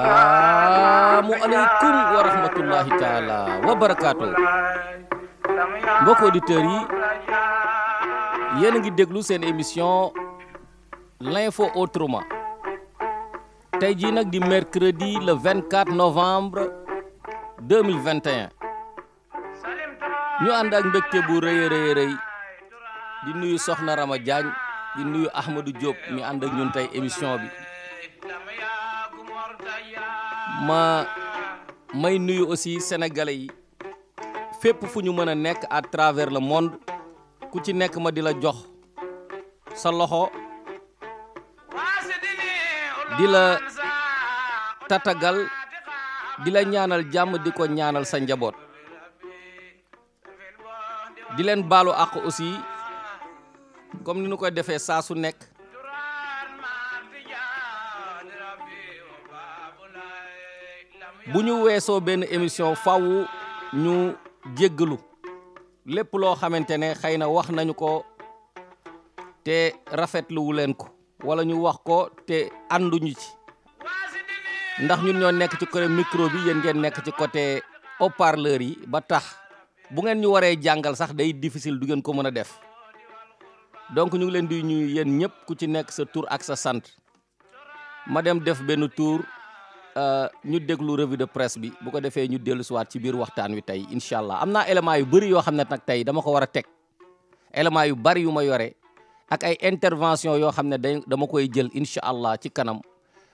Assalaamu aleykum wa rahmatullahi taala wa barakaatu mbokk auditeurs yi yéen a ngi déglu seen émission l'info autrement tey jii nag di mercredi le 24 novembre 2021 ñu ànd ak mbégte bu rëy di nuyu Soxna Rama Diagne di nuyu Ahmadou Diop mi ànd ak ñun tey émission bi may nuyu aussi sénégalais yi fépp fu ñu mën a nekk à travers le monde ku ci nekk ma di la jox sa loxo di la tatagal di la ñaanal jàmm di ko ñaanal sa njaboot di leen baalu àq aussi comme ni ñu koy defee saa su nekk bu ñu weesoo benn émission faw ñu jéggalu lépp loo xamante ne xëy na wax nañu ko te rafetluwu leen ko wala ñu wax ko te ànduñu ci ndax ñun ñoo nekk ci côté micro bi yéen ngeen nekk ci côté haut-parleur yi ba tax bu ngeen ñu waree jàngal sax day difficile du ngeen ko mën a def donc ñu ngi leen di ñuy yéen ñëpp ku ci nekk sa tur ak sa sant ma dem def benn tour ñu déglu revue de presse bi bu ko defee ñu dellu siwaat ci biir waxtaan wi tey incha allah am naa éléments yu bëri yoo xam ne nag tey dama ko war a teg éléments yu bëri yu ma yore ak ay intervention yoo xam ne dama koy jël incha allah ci kanam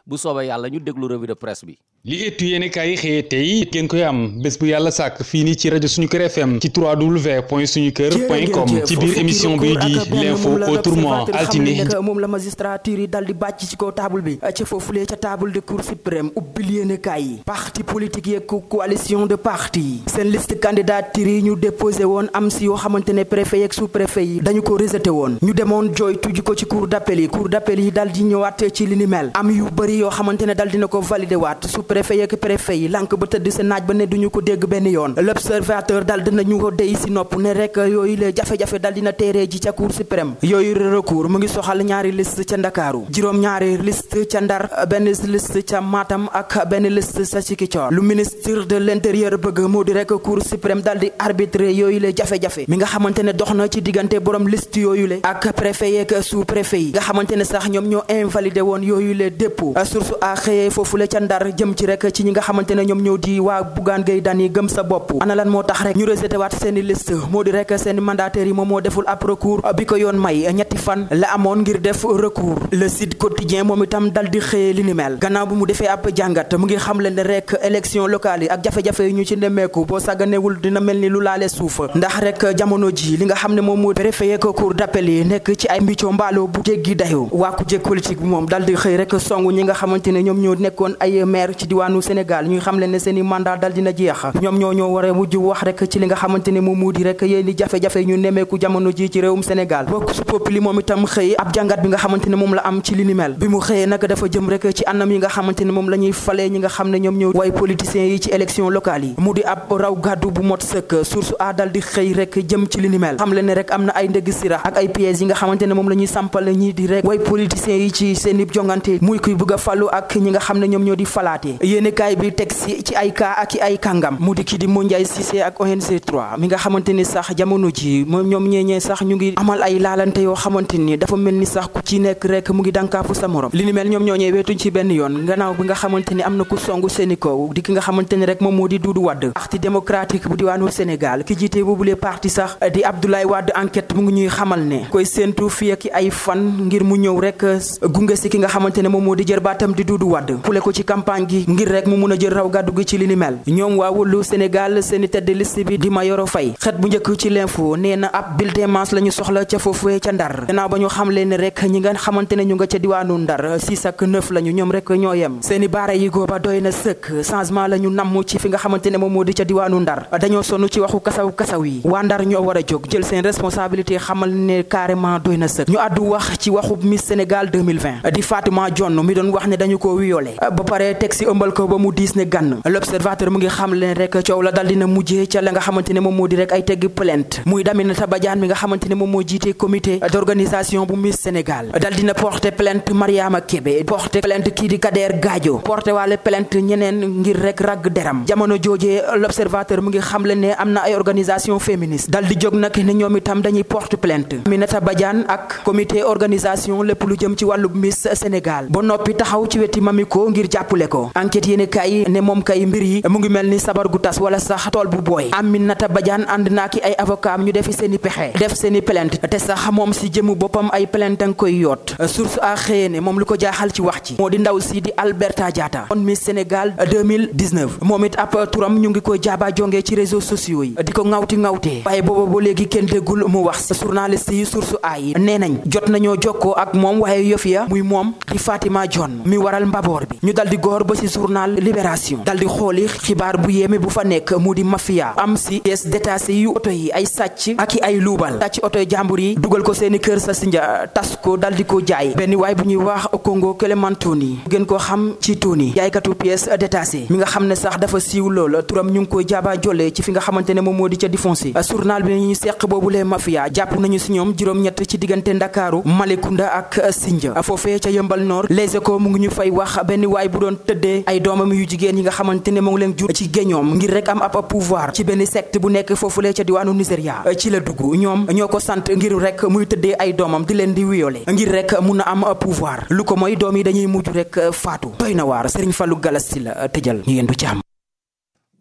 bu soobee yàlla ñu déglu revue de presse bi. li ëttu yéenekaay yi xëyee tey ngeen koy am bés bu yàlla sàkk fii nii ci rajo suñu kër FM ci www.suñukër.com ci biir émission bi di l'info autrement altine moom la magistrature yi dal di bàcc ci kaw table bi ca foofulee ca table de cour suprême ubbil yéenekaay yi parti politique yeeg coalition de parti seen liste candidature yi ñu déposé woon am si yoo xamante ne préfet yeeg sous préfet yi dañu ko rejeté woon ñu demoon jooy tuji ko ci cour d'appel yi dal di ñëwaat ci li ni mel am yu bëri yoo xamante ne dal dina ko validé waat préfet yeeg préfet yi lànk ba tëdd sa naaj ba ne duñu ko dégg benn yoon l'observateur dal dinañu ko dey si nopp ne rek yooyu la jafe-jafe dal dina teeree ji ca cour suprême yooyu recours mu ngi soxal ñaari liste ca Ndakaaru juróom-ñaari liste ca Ndar benn liste ca Matam ak benn liste ca Ziguinchor lu ministre de l'intérieur bëgg moo di rek cour suprême dal di arbitrer yooyu la jafe-jafe mi nga xamante ne dox na ci diggante borom liste yooyu la ak préfet yeeg sous préfet yi nga xamante ne sax ñoom ñoo invalidé woon yooyu la dépôt source a xëyee foofu la ca Ndar jëm ci rek ci ñi nga xamante ne ñoom ñoo di waa Bougane Gueye Dany gëm sa bopp ana lan moo tax rek ñu rejeté waat seeni liste moo di rek seeni mandataires yi moom moo deful ab recours bi ko yoon may ñetti fan la amoon ngir def recours le Sud Quotidien moom itam dal di xëyee li ni mel gannaaw bu mu defee ab jàngat mu ngi xam leen ne rek élection locale yi ak jafe-jafe yi ñu ci nemmeeku boo sàgganewul dina mel ni lu laale suuf ndax rek jamono ji li nga xam ne moom moo préfet yeeg cour d'appel yi nekk ci ay mbicco mbaalo bu jéggi dayo waa ku jég politique bi moom dal di xëy rek songu ñi nga xamante ne ñoom ñoo nekkoon ay maire ci diwaanu Sénégal ñuy xam leen ne seeni mandat dal dina jeex ñoom ñoo war a mujj wax rek ci li nga xamante ne moom moo di rek yéeni jafe-jafe ñu nemmeeku jamono ji ci réewum Sénégal bokk su populi moom itam xëy ab jàngat bi nga xamante ne moom la am ci li ni mel bi mu xëyee nag dafa jëm rek ci anam yi nga xamante ne moom la ñuy falee ñi nga xam ne ñoom ñoo way politiciens yi ci élection locale yi mu di ab raw gàddu bu mot sëkk source a dal di xëy rek jëm ci li ni mel xam leen ne rek am na ay ndëgg sirax ak ay pièges yi nga xamante ne moom la ñuy sampal ñii di rek way politiciens yi ci seeni jongante muy kuy bëgg a falu ak ñi nga xam ne ñoom ñoo di falaate yéenekaay bi teg si ci ay cas ak ay kàngam mu di kii di Moundiaye Cissé ak ONG 3 mi nga xamante ni sax jamono ji moom ñoom ñeeñee sax ñu ngi amal ay laalante yoo xamante ni dafa mel ni sax ku ci nekk rek mu ngi dànkaafu sa morom li ni mel ñoom ñooñee weetuñ ci benn yoon gannaaw bi nga xamante ni am na ku songu seeni kaw di ki nga xamante ni rek moom moo di Doudou Wade parti démocratique bu diwaanu Sénégal ki jiite boobule parti sax di Abdoulaye Wade enquête mu ngi ñuy xamal ne koy séentu fii ak ay fan ngir mu ñëw rek gunge si ki nga xamante ne moom moo di jërbaatam di Doudou Wade fule ko ci campagne gi ngir rek mu mun a jël raw gàddu gi ci li ni mel ñoom waa Wallu Sénégal seeni tête de liste bi di Mayoro Faye xët bu njëkk ci l'info nee na ab bulletin masse la ñu soxla ca foofee ca Ndar gannaaw ba ñu xam leen rek ñi nga xamante ne ñu nga ca diwaanu Ndar 6 ak 9 lañu ñoom rek ñoo yem seeni baara yi góoba doy na sëkk changement la ñu namm ci fi nga xamante ne moom moo di ca diwaanu Ndar dañoo sonn ci waxu kasaw yi waa Ndar ñoo war a jóg jël seen responsabilité xamal ne carrément doy na sëkk ñu àddu wax ci waxu Miss Sénégal 2020 di Fatima Dione mi doon wax ne dañu ko violé ba pare teg si lëmbal ko ba mu diis ne gànn. L'Observateur mu ngi xam leen rek coow la dal dina mujjee ca la nga xamante ne moom moo di rek ay tegg plainte muy Aminata Badiane mi nga xamante ne moom moo jiite comité d'organisation bu Miss Sénégal dal dina porter plainte Mariama Kébé porter plainte kii di Kader Gadio porter waale plainte ñeneen ngir rek ragg deram. jamono joojee L'Observateur mu ngi xam leen ne am na ay organisation féministe dal di jóg nag ne ñoom itam dañuy porter plainte Aminata Badiane ak comité organisation lépp lu jëm ci wàllu Miss Sénégal ba noppi taxaw ci weti Mamiko ngir jàppale ko. enquête yéene kay ne moom kay mbir yi mu ngi mel ni sabar gu tas wala sax tool bu booy. Aminata Badiane ànd naa ki ay avocat ñu defi seeni pexe def seeni plainte te sax moom si jëmu boppam ay plainte nga koy yoot. source a xëyee ne moom lu ko jaaxal ci wax ci moo di ndaw si di Alberta Diatta on Miss Sénégal 2019 moom it ab turam ñu ngi koy jaaba jonge ci réseaux sociaux yi di ko ŋawtee waaye booba ba léegi kenn déggul mu wax. journaliste yi source a yi nee nañ jot nañoo jokkoo ak moom waaye yof ya muy moom di Fatima John mi waral mbaboor bi ñu dal di góor ba ci journal Libération dal di xooli xibaar bu yéeme bu fa nekk mu di mafia am si pièces détachées yu oto yi ay sàcc ak i ay luubal sàcc oto yi jàmbur yi dugal ko seeni kër sa sinja tas ko dal di ko jaay benn waay bu ñuy wax Congo Clémentoni gën koo xam ci Tony jaaykatu pièces détachées mi nga xam ne sax dafa siiw lool turam ñu ngi koy jaaba jolle ci fi nga xamante ne moom moo di ca Difoncé. journal bi ñu seq boobu lee mafia jàpp nañu si ñoom juróom-ñett ci diggante Ndakaaru Malekounda ak Sindia foofee ca Yëmbal Nord. Les Échos mu ngi ñu fay wax benn waay bu doon tëddee ay doomam yu jigéen yi nga xamante ne moo ngi leen jur ci géñoom ngir rek am ab pouvoir ci benn secte bu nekk foofulee ca diwaanu Nigeria ci la dugg ñoom ñoo ko sant ngir rek muy tëddee ay doomam di leen di wiyole ngir rek mun a am pouvoir lu ko mooy doom yi dañuy mujj rek faatu. doy na waar Serigne Fallou Galassi la tëjal ñu yendu ci am.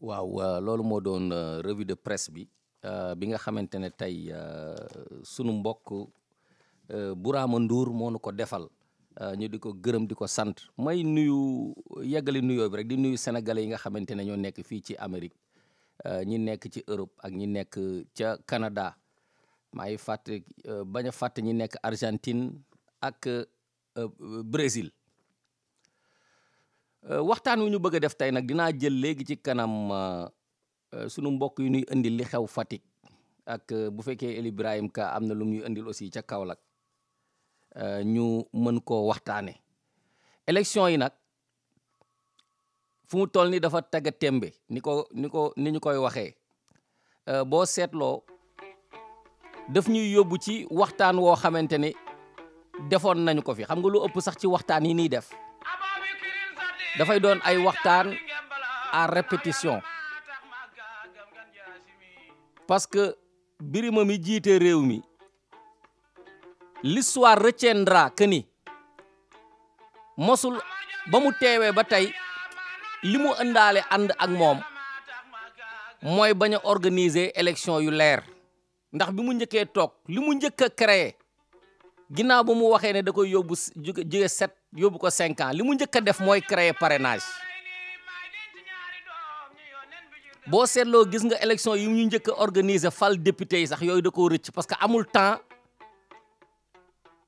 waaw loolu moo doon revue de presse bi nga xamante ne tey sunu mbokk Bourama Ndour moo nu ko defal. ñu di ko gërëm di ko sant may nuyu yeggali nuyoo bi rek di nuyu sénégalais yi nga xamante ne ñoo nekk fii ci Amérique ñi nekk ci Europe ak ñi nekk ca Canada maa ngi fàtte bañ a fàtte ñi nekk Argentine ak Brésil. waxtaan wi ñu bëgg a def tey nag dinaa jël léegi ci kanam sunu mbokk yu ñuy indil li xew Fatick ak bu fekkee El Ibrahim Ka am na lu ñuy indil aussi ca Kaolack. ñu mën koo waxtaane élection yi nag fu mu toll ni dafa tagga tembe ni ñu koy waxee boo seetloo daf ñuy yóbbu ci waxtaan woo xamante ne defoon nañu ko fi xam nga lu ëpp sax ci waxtaan yi nii def dafay doon ay waxtaan à répétition parce que Birima mi jiite réew mi l'histoire retiendra que ni mosul ba mu teewee ba tey li mu ëndaale ànd ak moom mooy bañ a organiser élection yu leer ndax bi mu njëkkee toog li mu njëkk a créé ginnaaw ba mu waxee ne da koy yóbbu jóge 7 yóbbu ko 5 ans li mu njëkk a def mooy créer parrainage boo seetloo gis nga élection yi ñu njëkk a organiser fal député yi sax yooyu da koo rëcc parce que amul temps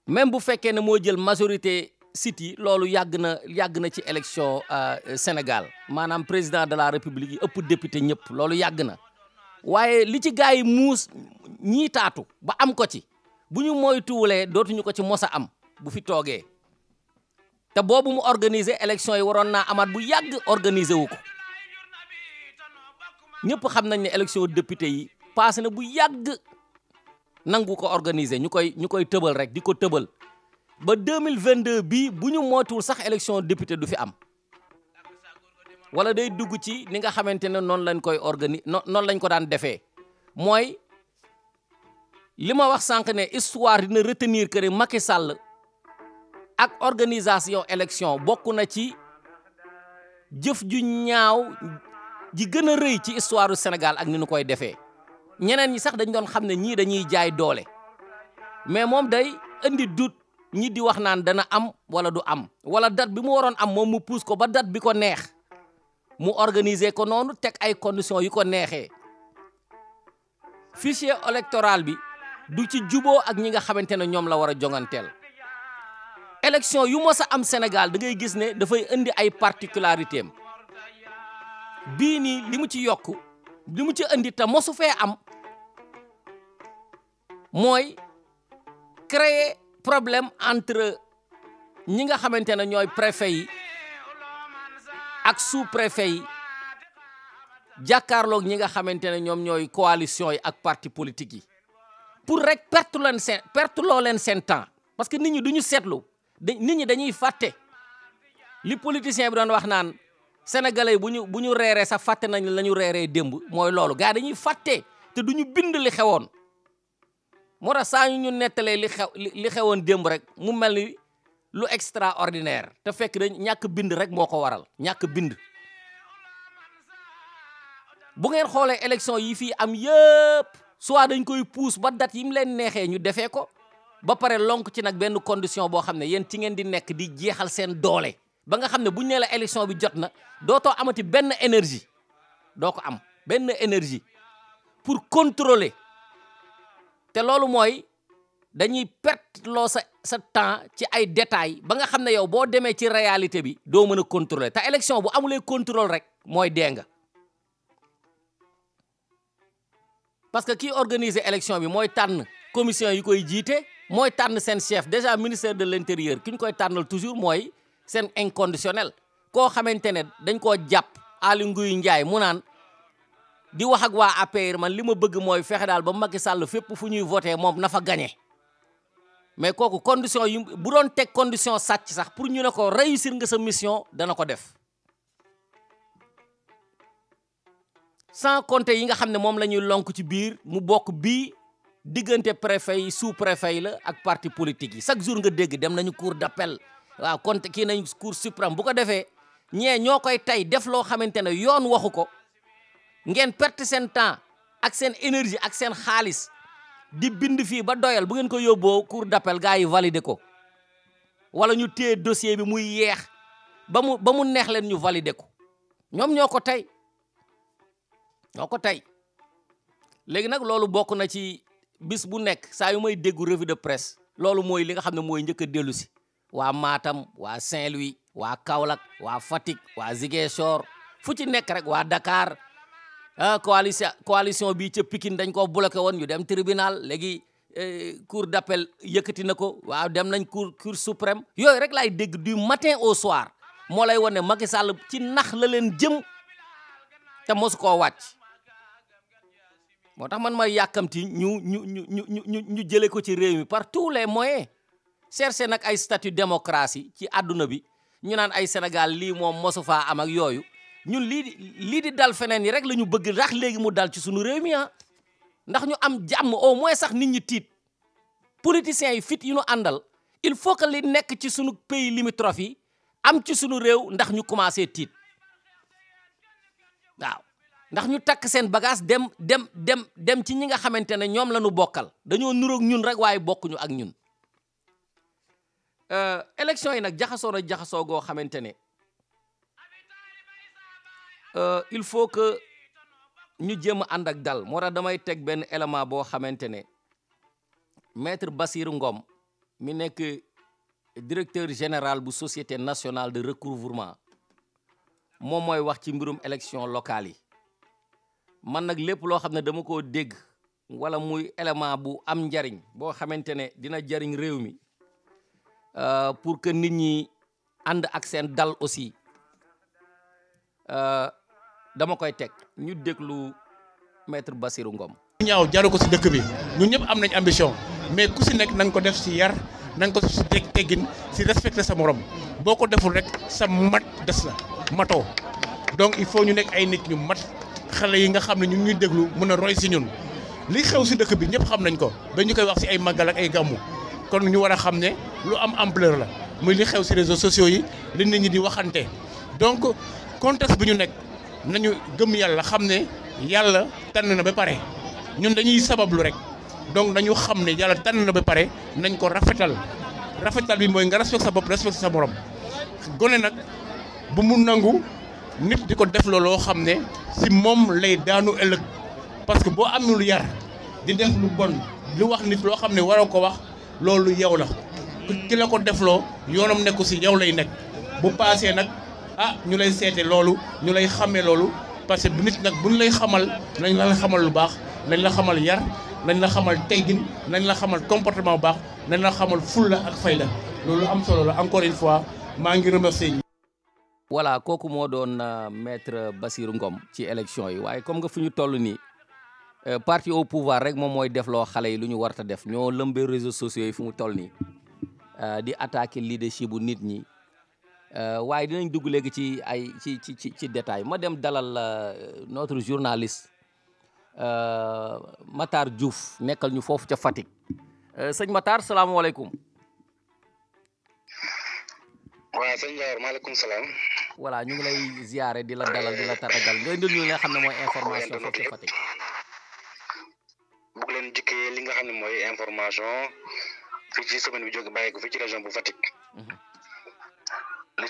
même bu fekkee ne moo jël majorité sit yi loolu yàgg na ci élection Sénégal maanaam président de la république yi ëpp député ñëpp loolu yàgg na waaye li ci gars yi muus ñii taatu ba am ko ci bu ñu moytuwulee dootuñu ko ci mos a am bu fi toogee te boobu mu organiser élection yi waroon naa amaat bu yàgg organiser wu ko ñëpp xam nañ ne élection député yi passé na bu yàgg nangu ko organiser ñu koy tëbal rek di ko tëbal ba 2022 bii bu ñu mootuwul sax élection député du fi am wala day dugg ci ni nga xamante ne noonu lañ koy noonu lañ ko daan defee mooy li ma wax sànq ne histoire dina retenir que ne Macky Sall ak organisation élection bokk na ci jëf ju ñaaw ji gën a rëy ci histoire du Sénégal ak ni ñu koy defee ñeneen ñi sax dañ doon xam ne ñii dañuy jaay doole mais moom day indi doute ñi di wax naan dana am wala du am wala date bi mu waroon am moom mu pousse ko ba date bi ko neex mu organiser ko noonu teg ay conditions yu ko neexee fichier électoral bi du ci juboo ak ñi nga xamante ne ñoom la war a jonganteel élection yu mos a am Sénégal da ngay gis ne dafay indi ay particularités am bii nii li mu ci yokk li mu ci indi te mosu fee am mooy créer problème entre ñi nga xamante ne ñooy préfet yi ak sous-préfet yi jàkkaarloog ñi nga xamante ne ñoom ñooy coalition yi ak parti politique yi pour rek perte loo leen seen temps parce que nit ñi duñu seetlu nit ñi dañuy fàtte li politicien bi doon wax naan sénégalais bu ñu reeree sax fàtte nañ la ñu reeree démb mooy loolu gars dañuy fàtte te duñu bind li xewoon moo tax saa ñu nettalee li xewoon démb rek mu mel ni lu extraordinaire te fekk dañ ñàkk bind rek moo ko waral ñàkk bind bu ngeen xoolee élection yi fii am yëpp soit dañ koy pousse ba date yi mu leen neexee ñu defee ko ba pare lonk ci nag benn condition boo xam ne yéen ci ngeen di nekk di jeexal seen doole ba nga xam ne bu ñu nee la élection bi jot na dootoo amati benn énergie doo ko am benn énergie pour contrôler te loolu mooy dañuy perte loo sa temps ci ay détails ba nga xam ne yow boo demee ci réalité bi doo mën a contrôler te élection bu amulee contrôle rek mooy dee nga parce que kii organiser élection bi mooy tànn commission yi koy jiite mooy tànn seen chef déjà ministère de l'intérieur ki ñu koy tànnal toujours mooy seen inconditionnel koo xamante ne dañ koo jàpp Aly Ngouille Ndiaye mu naan di wax ak waa APR man li ma bëgg mooy fexe daal ba Macky Sall fépp fu ñuy voté moom na fa gagné mais kooku condition yu bu doon teg condition sàcc sax pour ñu ne ko réussir nga sa mission dana ko def sans compter yi nga xam ne moom la ñuy lonk ci biir mu bokk bii diggante préfet yi sous préfet yi la ak parti politique yi chaque jour nga dégg dem nañu cour d'appel waaw kon kii nañ cour suprême bu ko defee ñee ñoo koy tey def loo xamante ne yoon waxu ko ngeen perte seen temps ak seen énergie ak seen xaalis di bind fii ba doyal bu ngeen ko yóbboo cour d'appel gars yi valider ko wala ñu téye dossier bi muy yeex ba mu neex leen ñu valider ko ñoom ñoo ko tey léegi nag loolu bokk na ci bis bu nekk saa yu may déggu revue de presse loolu mooy li nga xam ne mooy njëkk a dellu si waa Matam waa Saint-Louis waa Kaolack waa Fatick waa Ziguinchor fu ci nekk rek waa Dakar coalition bi ca Pikine dañ koo bloqué woon ñu dem tribunal léegi cour d'appel yëkkati na ko waaw dem nañ cour suprême yooyu rek laay dégg du matin au soir moo lay wan ne Macky Sall ci nax la leen jëm te mosu koo wàcc moo tax man ma yàkkamti ñu jëlee ko ci réew mi par tous les moyens chercher nag ay statut démocratie ci àdduna bi ñu naan ay Sénégal lii moom mosu faa am ak yooyu ñun lii di dal feneen yi rek la ñu bëgg ndax léegi mu dal ci sunu réew mi ndax ñu am jàmm au moins sax nit ñi tiit politiciens yi fit yi ñu àndal il faut que li nekk ci sunu pays limitrophes yi am ci sunu réew ndax ñu commencé tiit waaw ndax ñu takk seen bagage dem ci ñi nga xamante ne ñoom la ñu bokkal dañoo nuroog ñun rek waaye bokkuñu ak ñun élection yi nag jaxasoo goo xamante ne il faut que ñu jéem a ànd ak dal moo tax damay teg benn élément boo xamante ne maître Bassirou Ngom mi nekk directeur général bu société nationale de recouvrement moom mooy wax ci mbirum élection locale yi man nag lépp loo xam ne dama koo dégg wala muy élément bu am njariñ boo xamante ne dina jariñ réew mi pour que nit ñi ànd ak seen dal aussi dama koy teg ñu déglu maître Bassirou Ngom. ñaaw jaru ko ci dëkk bi ñun ñëpp am nañ ambition mais ku ci nekk na nga ko def ci yar na nga ko def ci teggin ci respecter sa morom boo ko deful rek sa mat des na matoo donc il faut ñu nekk ay nit ñu mat xale yi nga xam ne ñu ngi déglu mën a roy ci ñun li xew ci dëkk bi ñëpp xam nañ ko ba ñu koy wax ci ay màggal ak ay gàmmu kon ñu war a xam ne lu am ampleur la muy li xew ci réseaux sociaux yi li nit ñi di waxante donc contexte bi ñu nekk nañu gëm yàlla xam ne yàlla tànn na ba pare ñun dañuy sabablu rek donc nañu xam ne yàlla tànn na ba pare nañ ko rafetal bi mooy nga respecté sa bopp respecté sa morom gone nag bu mu nangu nit di ko def loo xam ne ci moom lay daanu ëllëg parce que boo amul yar di def lu bon li wax nit loo xam ne waroo ko wax loolu yow la ki la ko defloo yoonam nekku ci yow lay nekk bu paasee nag ñu lay seete loolu ñu lay xamee loolu parce que bu nit nag buñ lay xamal nañ la xamal lu baax nañ la xamal yar nañ la xamal teggin nañ la xamal comportement bu baax nañ la xamal fulla ak fayda loolu am solo la encore une fois maa ngi remercier voilà kooku moo doon maître Bassirou Ngom ci élection yi waaye comme nga fu ñu toll nii parti au pouvoir rek moom mooy def loo xale yi lu ñu warta def ñoo lëmbee réseaux sociaux yi fu mu toll nii di attaquer leadership bu nit ñi waaye dinañ dugg léegi ci ay ci détail ma dem dalal notre journaliste Matar Diouf nekkal ñu foofu ca Fatick sëñ Matar salaamaaleykum. waaw sëñ Ndiaye maaleykum salaam. voilà ñu ngi lay ziare di la dalal di la tatagal nga indil ñu li nga xam ne mooy information foofu ca Fatick. bëgg leen jikkee li nga xam ne mooy information fii ci semaine bi jóge bàyyi ko fii ci région bu Fatick. li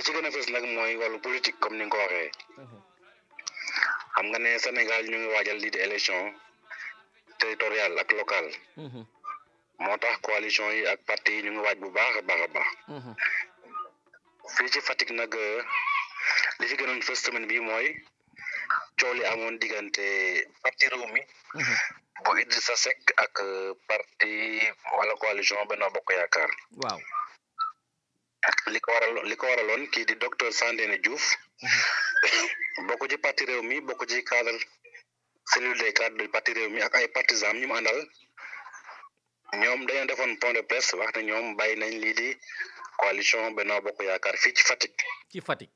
ci gën a fës nag mooy wàllu politique comme ni nga ko waxee. xam nga ne Sénégal ñu ngi waajal lii di élection territoriale ak locale. moo tax coalition yi ak parti yi ñu ngi waaj bu baax a baax a baax. fii ci Fatick nag li fi gënoon fës semaine bi mooy coow li amoon diggante parti Rewmi bu Idrissa Seck ak parti wala coalition Benno Bokk Yaakaar. waaw. li ko waraloon kii di docteur Sandéné Diouf bokk ci parti Rewmi bokk ci cadre cellule des cadres du parti Rewmi ak ay partisans ñu mu àndal ñoom dañoo defoon point de presse wax ne ñoom bàyyi nañ lii di coalition Benno Bokk Yaakaar fii ci Fatick. ci Fatick.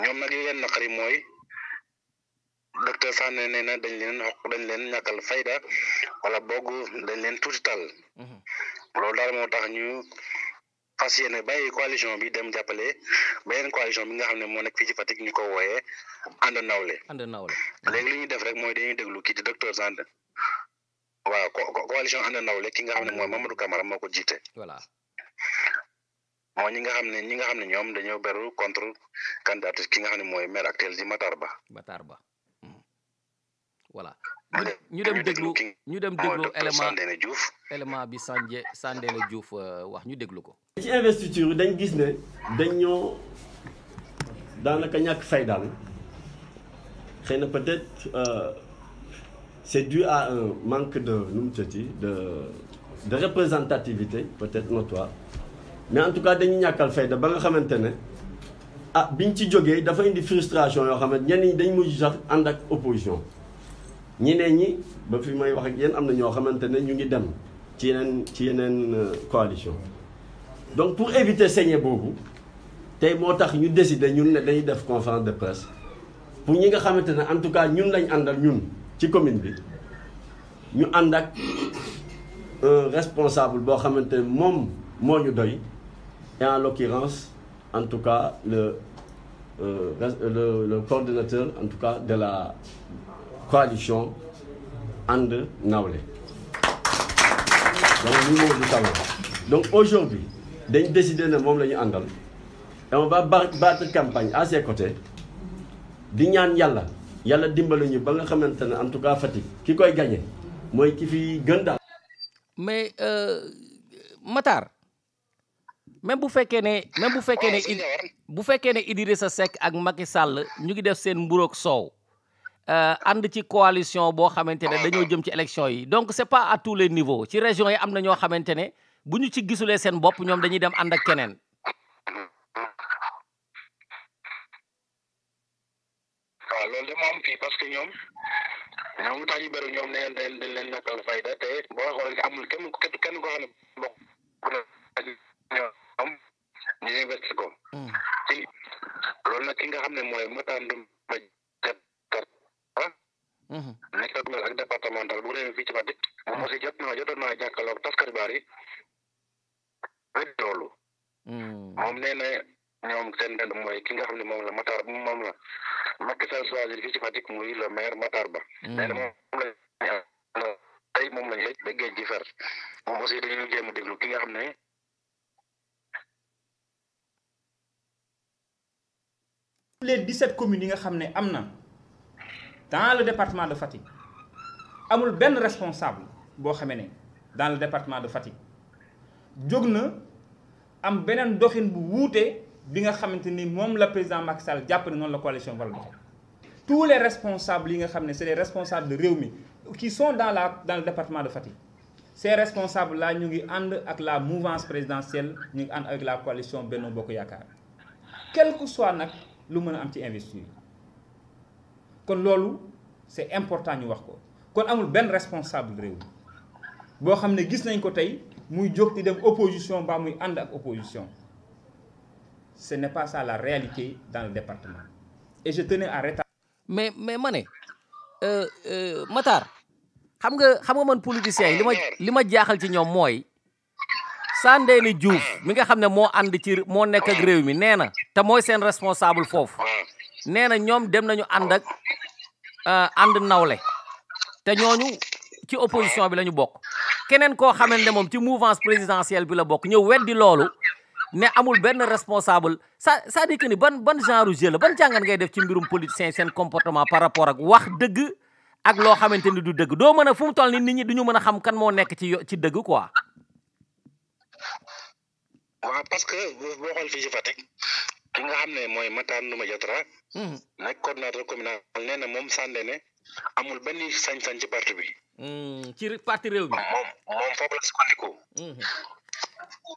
ñoom nag li leen naqari mooy docteur Sandéné nee na dañ leen ñàkkal fayda wala boog dañ leen tuutital. loolu daal moo tax ñu fas yéene bàyyi coalition bi dem jàppale beneen coalition bi nga xam ne moo nekk fii ci Fatick ñu ko wooyee ànd nawle. léegi li ñuy def rek mooy dañuy déglu kii di docteur Sandéné waaw coalition ànd nawle ki nga xam ne mooy Mamadou Camara moo ko jiite. voilà. moo ñi nga xam ne ñoom dañoo beru contre candidature ki nga xam ne mooy maire actuel di Matar Ba. voilà. ñu dem déglu élément bi Sandéné Diouf wax ñu déglu ko. ci investiture dañ gis ne dañ ñoo daanaka ñàkk faydaal xëy na peut-être c'est dû à un manque de représentativité peut-être notoire mais en tout cas dañu ñàkkal fayda ba nga xamante ne biñ ci jógee dafa indi frustration yoo xam ne ñenn ñi dañ mujj sax ànd ak opposition. ñeneen ñi ba fi may wax ak yéen am na ñoo xamante ne ñu ngi dem ci yeneen coalition donc pour éviter saigner boobu tey moo tax ñu décider ñun ne dañuy def conférence de presse pour ñi nga xamante ne en tout cas ñun lañ àndal ñun ci commune bi ñu ànd ak un responsable boo xamante ne moom moo ñu doy et en l'occurrence en tout cas le coordonnateur en tout cas de la coalition ànd nawle donc nous moo du talon donc aujourd'hui dañ décider ne moom la ñu àndal et on va battre campagne à ses côtés di ñaan yàlla dimbali ñu ba nga xamante ne en tout cas Fatick ki koy gagné mooy ki fi gën daal. mais Matar même bu fekkee ne Idrissa Seck ak Macky Sall ñu ngi def seen mburoog soow ànd ci coalition boo xamante ne dañoo jëm ci élection yi donc c'est pas à tous les niveaux ci région yi am na ñoo xamante ne bu ñu ci gisulee seen bopp ñoom dañuy dem ànd ak keneen. waaw loolu de moo am fii parce que ñoom lu tax ñu bëri ñoom dañ leen ñàkkal fayda te boo xoolee amul kenn koo xam ne bokk ñoom ñu investi ko. ci loolu nag ki nga xam ne mooy Matar Ndoumbe nekk ak départemental bu réew fii ci Fatick moom aussi jotoon naa jàkkaarloog taskati xibaar yi loolu moom nee na ñoom seen dend mooy ki nga xam ne moom la Macky Sall choisir fii ci Fatick muy le maire Matar Ba nee na moom lañ lëj ba géej gi fer moom aussi dañuy jéem a déglu ki nga xam ne les 17 communes yi nga xam ne am na dans le département de Fatick amul benn responsable boo xamee ne dans le département de Fatick jóg na am beneen doxin bu wuute bi nga xamante ni moom la président Macky Sall jàpp ne noonu la coalition wala doxal tous les responsables yi nga xam ne c'est les responsables de Rewmi qui sont dans le département de Fatick ces responsables là ñu ngi ànd ak la mouvance présidentielle ñu ngi ànd avec la coalition Benno Bokk Yaakaar quel que soit nag lu mën a am ci investiture kon loolu c'est important ñu wax ko kon amul benn responsable réew boo xam ne gis nañ ko tey muy jóg di dem opposition mbaa muy ànd ak opposition ce n'est pas ça la réalité dans le département et je tenais à rétablir. mais ma ne Matar xam nga man politiciens yi li ma jaaxal ci ñoom mooy Sandéné Diouf mi nga xam ne moo ànd ci moo nekk ak réew mi nee na te mooy seen responsable foofu nee na ñoom dem nañu ànd ak ànd nawle te ñooñu ci opposition bi la ñu bokk keneen koo xamante ne moom ci mouvance présidentielle bi la bokk ñëw weddi loolu ne amul benn responsable ça dit que ni ban genre jeu la ban jàngat ngay def ci mbirum politicien seen comportement par rapport ak wax dëgg ak loo xamante ni du dëgg doo mën a fu mu toll ni nit ñi duñu mën a xam kan moo nekk ci dëgg quoi. waaw parce que boo xool fii ci Fatick ki nga xam ne mooy Matar Ndoumé Diatra nekk coordonnateur communal nee na moom Sandéné amul benn sañ-sañ ci parti bi. ci parti réew mi. moom foofu la sukkandiku.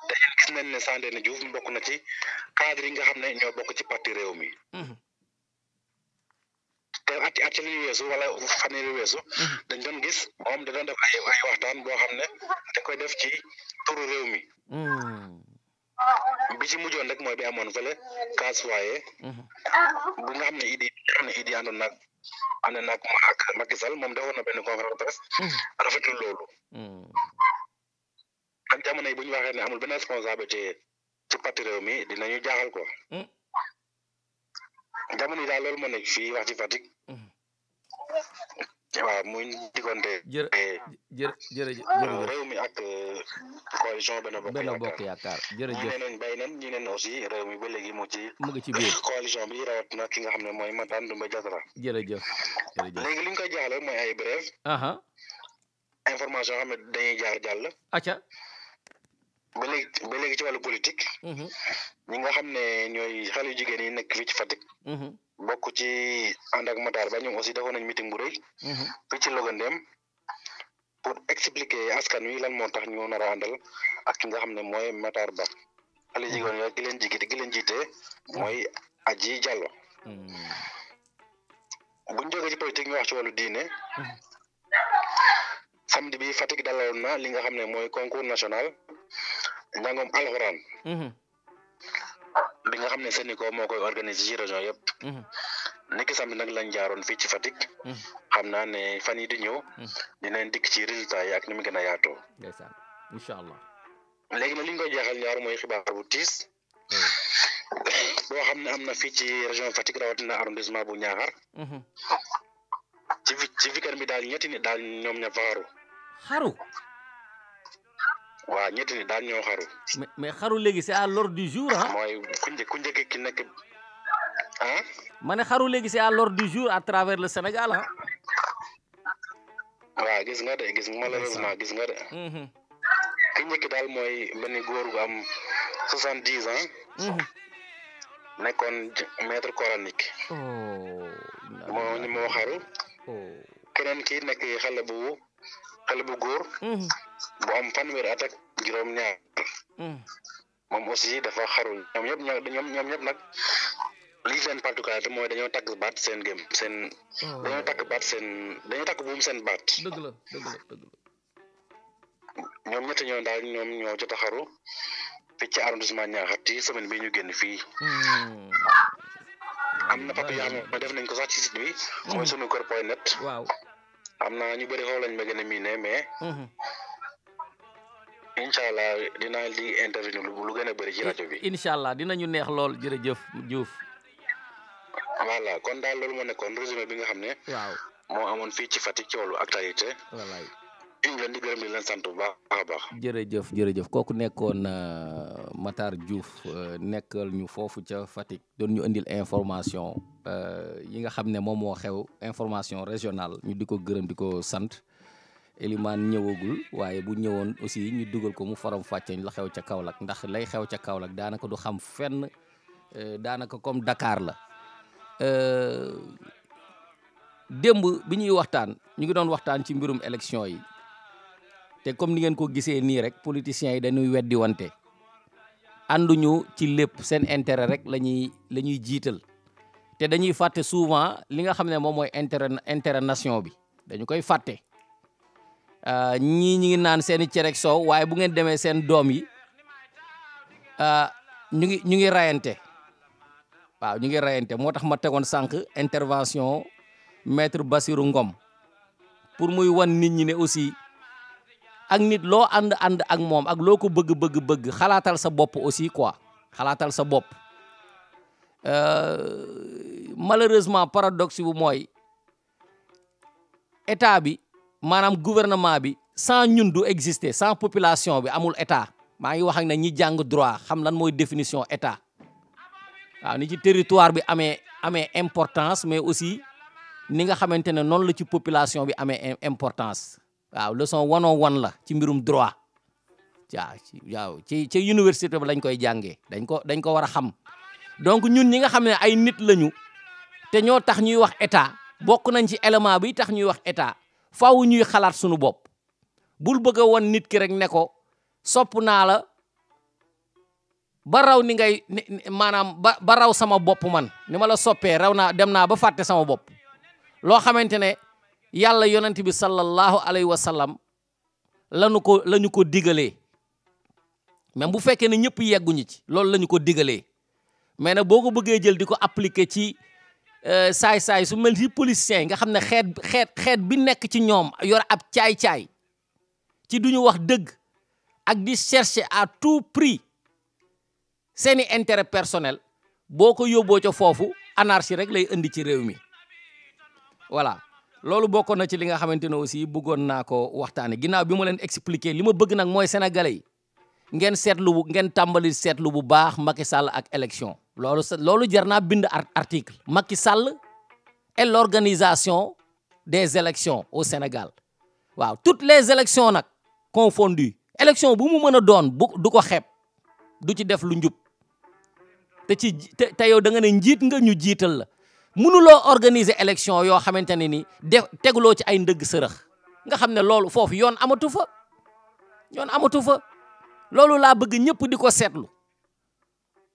te yéen gis nañ ne Sandéné Diouf bokk na ci cadre yi nga xam ne ñoo bokk ci parti réew mi. te at li weesu wala fan yi weesu. dañ doon gis moom da doon def ay waxtaan boo xam ne da koy def ci turu réew mi. bi ci mujjoon rek mooy bi amoon fële Kaas waaye. bu nga xam ne Idi àndoon nag ak Macky Sall moom defoon na benn conférence de presse. rafetlu loolu. ak jamono yi bu ñu waxee ne amul benn responsabilité ci parti réew mi dinañu jaaxal ko. jamono yi daal loolu moo nekk fii wax ci Fatick. waaw muy diggante. jërëjëf réew mi ak coalition Benno Bokk Yaakaar jërëjëf ñi neen bay nan ñi neen aussi réew mi ba léegi mu ngi ci biir coalition bi rawat na ki nga xam ne mooy Matar Ndoumé Diatra. jërëjëf léegi li ñu koy jaaxle mooy ay bref information xam ne dañuy jàll acca ba léegi ci wàllu politique ñi nga xam ne ñooy xale yu jigéen yi nekk fii ci Fatick bokk ci ànd ak Matar Ba ñoom aussi defoon nañ meeting bu rëy fii ci Logandem pour expliquer askan wi lan moo tax ñu nar a àndal ak ki nga xam ne mooy Matar Ba xale jigéen yooyu ki leen jiite mooy Adji Diallo buñ jógee ci politique ñu wax ci wàllu diine samedi bi Fatick dalaloon na li nga xam ne mooy concours national njàngoom alxuraan bi nga xam ne Sénico moo koy organiser ci région yëpp nekk samedi nag lañ jaaroon fii ci Fatick xam naa ne fan yi di ñëw dinañ dikk ci résultat yi ak ni mu gën a yaatoo ndeysaan incha allah léegi nag li ñu koy jeexal ñaar mooy xibaar bu tiis boo xam ne am na fii ci région Fatick rawatina arrondissement bu Niakhar ci weekend bi daal ñetti nit daal ñoom ña fa xaru waaw ñetti nit daal ñoo xaru mais xaru léegi c'est à l'ordre du jour mooy ku njëkk ki nekk ma ne xaru léegi c'est à l'ordre du jour à travers le Sénégal waaw gis nga malheureusement gis nga de ki njëkk daal mooy benn góor gu am 70 ans nekkoon maître coranique moo xaru keneen ki nekk xale bu góor bu am fanweeri at ak juróom-ñaar moom aussi dafa xaru ñoom ñëpp nag lii seen particularité mooy dañoo takk baat seen gém dañoo takk buum seen baat dëgg la ñoom ñett ñoo daal ñoo jot a xaru fii ci arrondissement Niakhar ci semaine bi ñu génn fii am na papier yoo xam ne def nañ ko sax ci site bi mooy sunu kër point net waaw xam naa ñu bëri xaw lañ ma gën a miine mais incha allah dinaa di intervenir lu gën a bëri ci rajo bi incha allah dinañu neex lool jërëjëf Diouf voilà kon daal loolu moo nekkoon résumé bi nga xam ne waaw moo amoon fii ci Fatick ci wàllu actualité wallaay ñu ngi leen di gërëm di leen sant bu baax a baax jërëjëf kooku nekkoon Matar Diouf nekkal ñu foofu ca Fatick doon ñu indil information yi nga xam ne moom moo xew information régionale ñu di ko gërëm di ko sant Elimane ñëwagul waaye bu ñëwoon aussi ñu dugal ko mu faram fàcceñ la xew ca Kaolack ndax lay xew ca Kaolack daanaka du xam fenn daanaka comme Dakar la démb bi ñuy waxtaan ñu ngi doon waxtaan ci mbirum élection yi te comme ni ngeen ko gisee nii rek politiciens yi dañuy weddi wante ànduñu ci lépp seen intérêt rek la ñuy jiital te dañuy fàtte souvent li nga xam ne moom mooy intérêt nation bi dañu koy fàtte ñii ñi ngi naan seeni cerek soow waaye bu ngeen demee seen doom yi ñu ngi rayante waaw ñu ngi rayante moo tax ma tegoon sànq intervention maître Bassirou Ngom pour muy wan nit ñi ne aussi ak nit loo ànd ak moom ak loo ko bëgg xalaatal sa bopp aussi quoi xalaatal sa bopp malheureusement paradoxe bu mooy état bi maanaam gouvernement bi sans ñun du exister sans population bi amul état maa ngi wax ak ne ñi jàng droit xam lan mooy définition état waaw ni ci territoire bi amee importance mais aussi ni nga xamante ne noonu la ci population bi amee importance waaw leçon 101 la ci mbirum droit waaw ci université bi lañ koy jàngee dañ ko war a xam donc ñun ñi nga xam ne ay nit lañu te ñoo tax ñuy wax état bokk nañ ci élément bi tax ñuy wax état faaw ñuy xalaat suñu bopp bul bëgg a won nit ki rek ne ko sopp naa la ba raw ni ngay maanaam ba raw sama bopp man ni ma la soppee raw naa dem naa ba fàtte sama bopp loo xamante ne yàlla yonent bi sallallahu alayhi wa sallam la ñu ko digalee même bu fekkee ne ñëpp yegguñu ci loolu la ñu ko digalee mais nag boo ko bëggee jël di ko appliquer ci saay-saay su mel ni politiciens yi nga xam ne xeet bi nekk ci ñoom yor ab caay-caay ci duñu wax dëgg ak di chercher à tout prix seeni intérêt personnel boo ko yóbboo ca foofu anarchie rek lay indi ci réew mi voilà loolu bokkoon na ci li nga xamante ne aussi bëggoon naa ko waxtaane ginnaaw bi ma leen expliquer li ma bëgg nag mooy sénégalais yi ngeen tàmbali seetlu bu baax Macky Sall ak élection loolu jar naa bind article Macky Sall et l'organisation des élections au Sénégal waaw toutes les élections nag confondues élection bu mu mën a doon du ko xeeb du ci def lu njub te yow da nga ne njiit nga ñu jiital la mënuloo organiser élection yoo xamante ne ni tegloo ci ay ndëgg sërëx nga xam ne loolu foofu yoon amatu fa loolu laa bëgg ñëpp di ko seetlu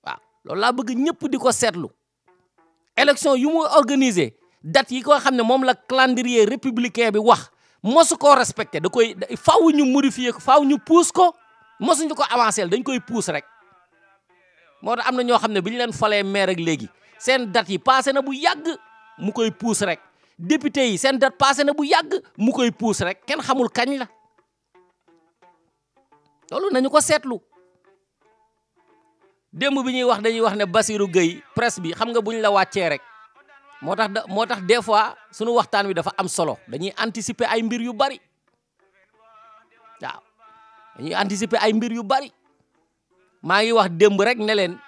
waaw loolu laa bëgg ñëpp di ko seetlu élection yu mu organiser date yi ko xam ne moom la calendrier républicain bi wax mosu koo respecté faaw ñu modifier ko faaw ñu pousse ko mosuñu ko avancer dañ koy pousse rek moo tax am na ñoo xam ne bi ñu leen falee maire ak léegi seen date yi passé na bu yàgg mu koy pousse rek député yi seen date passé na bu yàgg mu koy pousse rek kenn xamul kañ la loolu nañu ko seetlu démb bi ñuy wax dañuy wax ne Bassirou Gueye presse bi xam nga buñ la wàccee rek moo tax des fois suñu waxtaan wi dafa am solo dañuy anticiper ay mbir yu bari waaw dañuy anticiper ay mbir yu bari maa ngi wax démb rek ne leen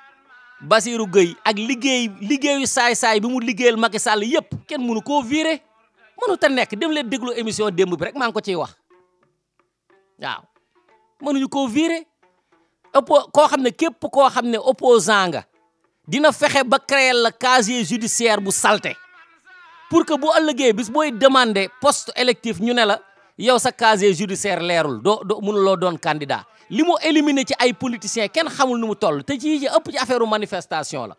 Bassirou Gueye ak liggéeyu saay-saay bi mu liggéeyal Macky Sall yëpp kenn mënu koo virer mënu ta nekk dem leen déglu émission démb bi rek maa ngi ko ciy wax waaw mënuñu koo virer koo xam ne képp koo xam ne opposant nga dina fexe ba créer la casier judiciaire bu salté pour que bu ëllëgee bis booy demander poste électif ñu ne la yow sa casier judiciaire leerul doo mënuloo doon candidat li mu éliminé ci ay politiciens kenn xamul nu mu toll te ci ëpp ci affaire manifestation la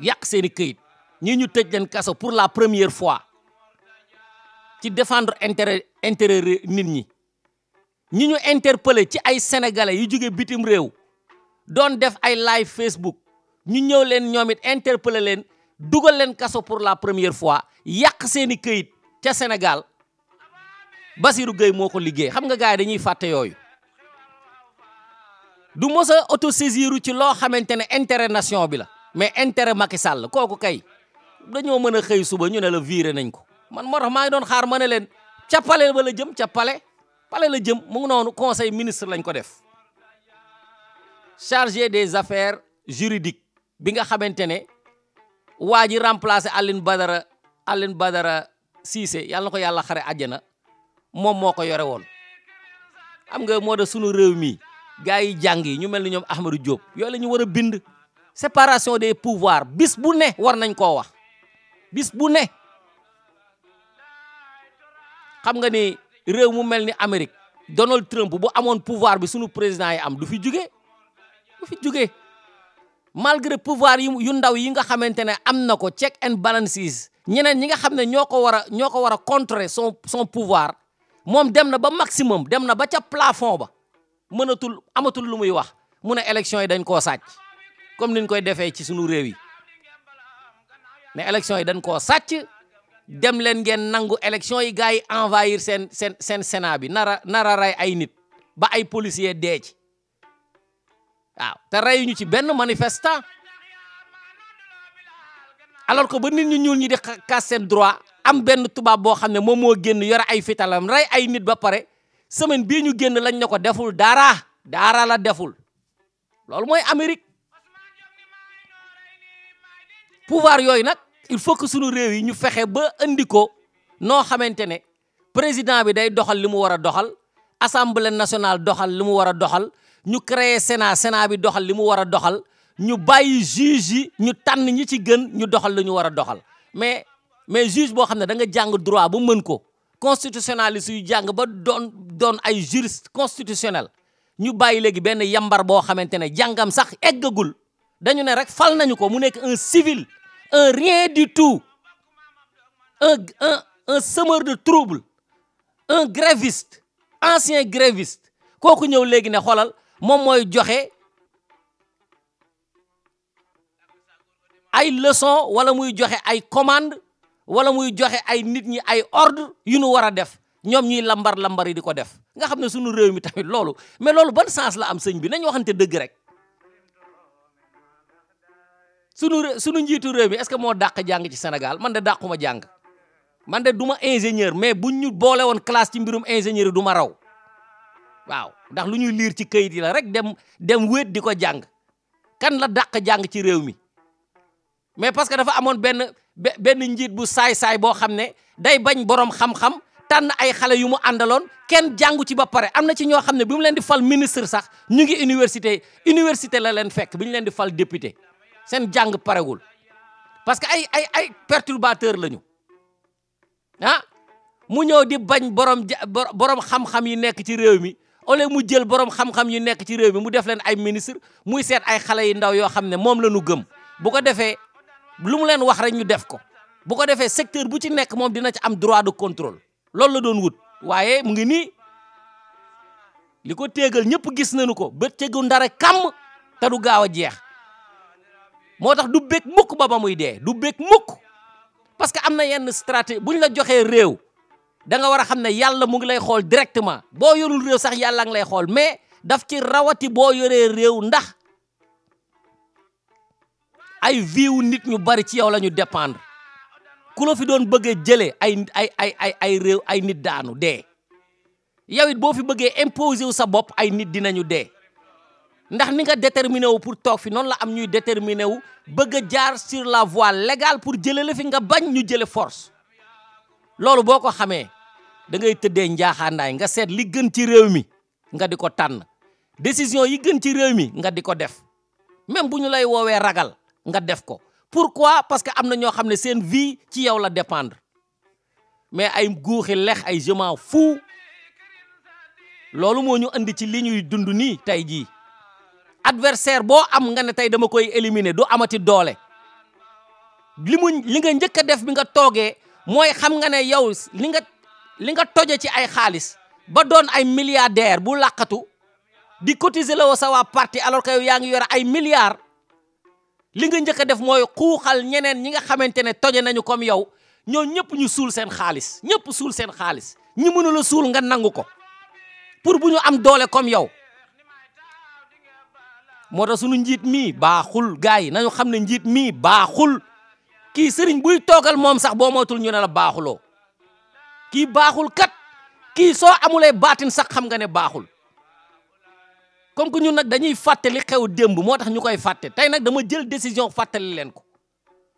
yàq seeni këyit ñii ñu tëj leen kaso pour la première fois ci défendre intérêt nit ñi ñi ñu interpellé ci ay sénégalais yu jóge bitim réew doon def ay live Facebook ñu ñëw leen ñoom it interpellé leen dugal leen kaso pour la première fois yàq seeni këyit ca Sénégal Bassirou Gueye moo ko liggéey xam nga gars yi dañuy fàtte yooyu du mos a autosaisiru ci loo xamante ne intérêt nation bi la mais intérêt Macky Sall kooku kay dañoo mën a xëy suba ñu ne la viré nañ ko man moo tax maa ngi doon xaar ma ne leen ca palais ba la jëm ca palais la jëm mu ngi noonu conseil ministre lañ ko def chargé des affaires juridiques bi nga xamante ne waa ji remplacé Alioune Badara Cissé yàlla na ko yàlla xare àjjana moom moo ko yore woon xam nga moo da sunu réew mi gars yi jàng yi ñu mel ni ñoom Ahmadou Diop yooyu la ñu war a bind séparation des pouvoirs bis bu ne war nañ koo wax bis bu ne xam nga ni réew mu mel ni Amérique Donald Trump bu amoon pouvoir bi sunu président yi am du fi jugee malgré pouvoir yu ndaw yi nga xamante ne am na ko check and balances ñeneen ñi nga xam ne ñoo ko war a contrer son pouvoir moom dem na ba maximum dem na ba ca plafond ba amatul lu muy wax mu ne élection yi dañ koo sàcc comme niñ koy defee ci sunu réew yi ne élection yi dañ koo sàcc dem leen ngeen nangu élection yi gars yi envahir seen Sénat bi nara rey ay nit ba ay policiers dee ci waaw te reyuñu ci benn manifestant alors que ba nit ñu ñuul ñi di kaas seen droit am benn tubaab boo xam ne moom moo génn yore ay fitalam rey ay nit ba pare semaine bii ñu génn lañ ne ko deful dara la deful loolu mooy Amérique pouvoir yooyu nag il faut que sunu réew yi ñu fexe ba andi ko noo xamante ne président bi day doxal li mu war a doxal assemblée nationale doxal li mu war a doxal ñu créer Sénat bi doxal li mu war a doxal ñu bàyyi juge yi ñu tànn ñi ci gën ñu doxal li ñu war a doxal mais juge boo xam ne da nga jàng droit ba mën ko constitutionnaliste yu jàng ba doon ay juriste constitutionnel ñu bàyyi léegi benn yambar boo xamante ne jàngam sax eggagul dañu ne rek fal nañu ko mu nekk un civil un rien du tout un semeur de trouble un gréviste ancien gréviste kooku ñëw léegi ne xoolal moom mooy joxe ay leçon wala muy joxe ay commande wala muy joxe ay nit ñi ay ordre yu nu war a def ñoom ñuy lambar yi di ko def nga xam ne sunu réew mi tamit loolu mais loolu ban sens la am sëñ bi nañ waxante dëgg rek sunu njiitu réew mi est-ce que moo dàq jàng ci Sénégal man de dàquma jàng man de du ma ingénieur mais buñ ñu boole woon classe ci mbirum ingénieur yi du ma raw waaw ndax lu ñuy liir ci kayit yi la rek dem wéet di ko jàng kan la dàq jàng ci réew mi mais parce que dafa amoon benn njiit bu saay-saay boo xam ne day bañ borom xam-xam tànn ay xale yu mu àndaloon kenn jàngu ci ba pare am na ci ñoo xam ne bi mu leen di fal ministre sax ñu ngi université la leen fekk bi ñu leen di fal député seen jàng parewul parce que ay perturbateur lañu mu ñëw di bañ borom xam-xam yi nekk ci réew mi au lieu mu jël borom xam-xam yi nekk ci réew mi mu def leen ay ministre muy seet ay xale yu ndaw yoo xam ne moom la ñu gëm bu ko defee lu mu leen wax rek ñu def ko bu ko defee secteur bu ci nekk moom dina ci am droit de contrôle loolu la doon wut waaye mu ngi nii li ko téegal ñëpp gis nañu ko ba cëgu ndare kàmm te du gaaw a jeex moo tax du bég mukk ba muy dee du bég mukk parce que am na yenn stratégie bu ñu la joxee réew da nga war a xam ne yàlla mu ngi lay xool directement boo yorul réew sax yàlla ngi lay xool mais daf ci rawati boo yoree réew ndax ay viwu nit ñu bari ci yow la ñu dépendre ku la fi doon bëggee jëlee ay réew ay nit daanu dee yow it boo fi bëggee imposer wu sa bopp ay nit dinañu dee ndax ni nga déterminé wu pour toog fi noonu la am ñuy déterminé wu bëgg a jaar sur la voie légale pour jëlee la fi nga bañ ñu jëlee force loolu boo ko xamee da ngay tëddee njaaxaandaay nga seet li gën ci réew mi nga di ko tànn décision yi gën ci réew mi nga di ko def même bu ñu lay woowee ragal nga def ko pourquoi parce que am na ñoo xam ne seen vie ci yow la dépendre mais ay guuxi lex ay je m'en fous loolu moo ñu andi ci li ñuy dund nii tey jii adversaire boo am nga ne tey dama koy éliminer du amati doole li nga njëkk a def bi nga toogee mooy xam nga ne yow li nga toje ci ay xaalis ba doon ay milliardaire bu làqatu di cotiser la woo sa waa parti alors que yow yaa ngi yore ay milliards li nga njëkk a def mooy xuuxal ñeneen ñi nga xamante ne toje nañu comme yow ñoo ñëpp ñu suul seen xaalis ñëpp suul seen xaalis ñi mënul a suul nga nangu ko pour bu ñu am doole comme yow moo tax sunu njiit mii baaxul gars yi nañu xam ne njiit mii baaxul kii sëriñ buy toogal moom sax boo mootul ñu ne la baaxuloo kii baaxul kat kii soo amulee baatin sax xam nga ne baaxul comme que ñun nag dañuy fàtte li xew démb moo tax ñu koy fàtte tey nag dama jël décision fàttali leen ko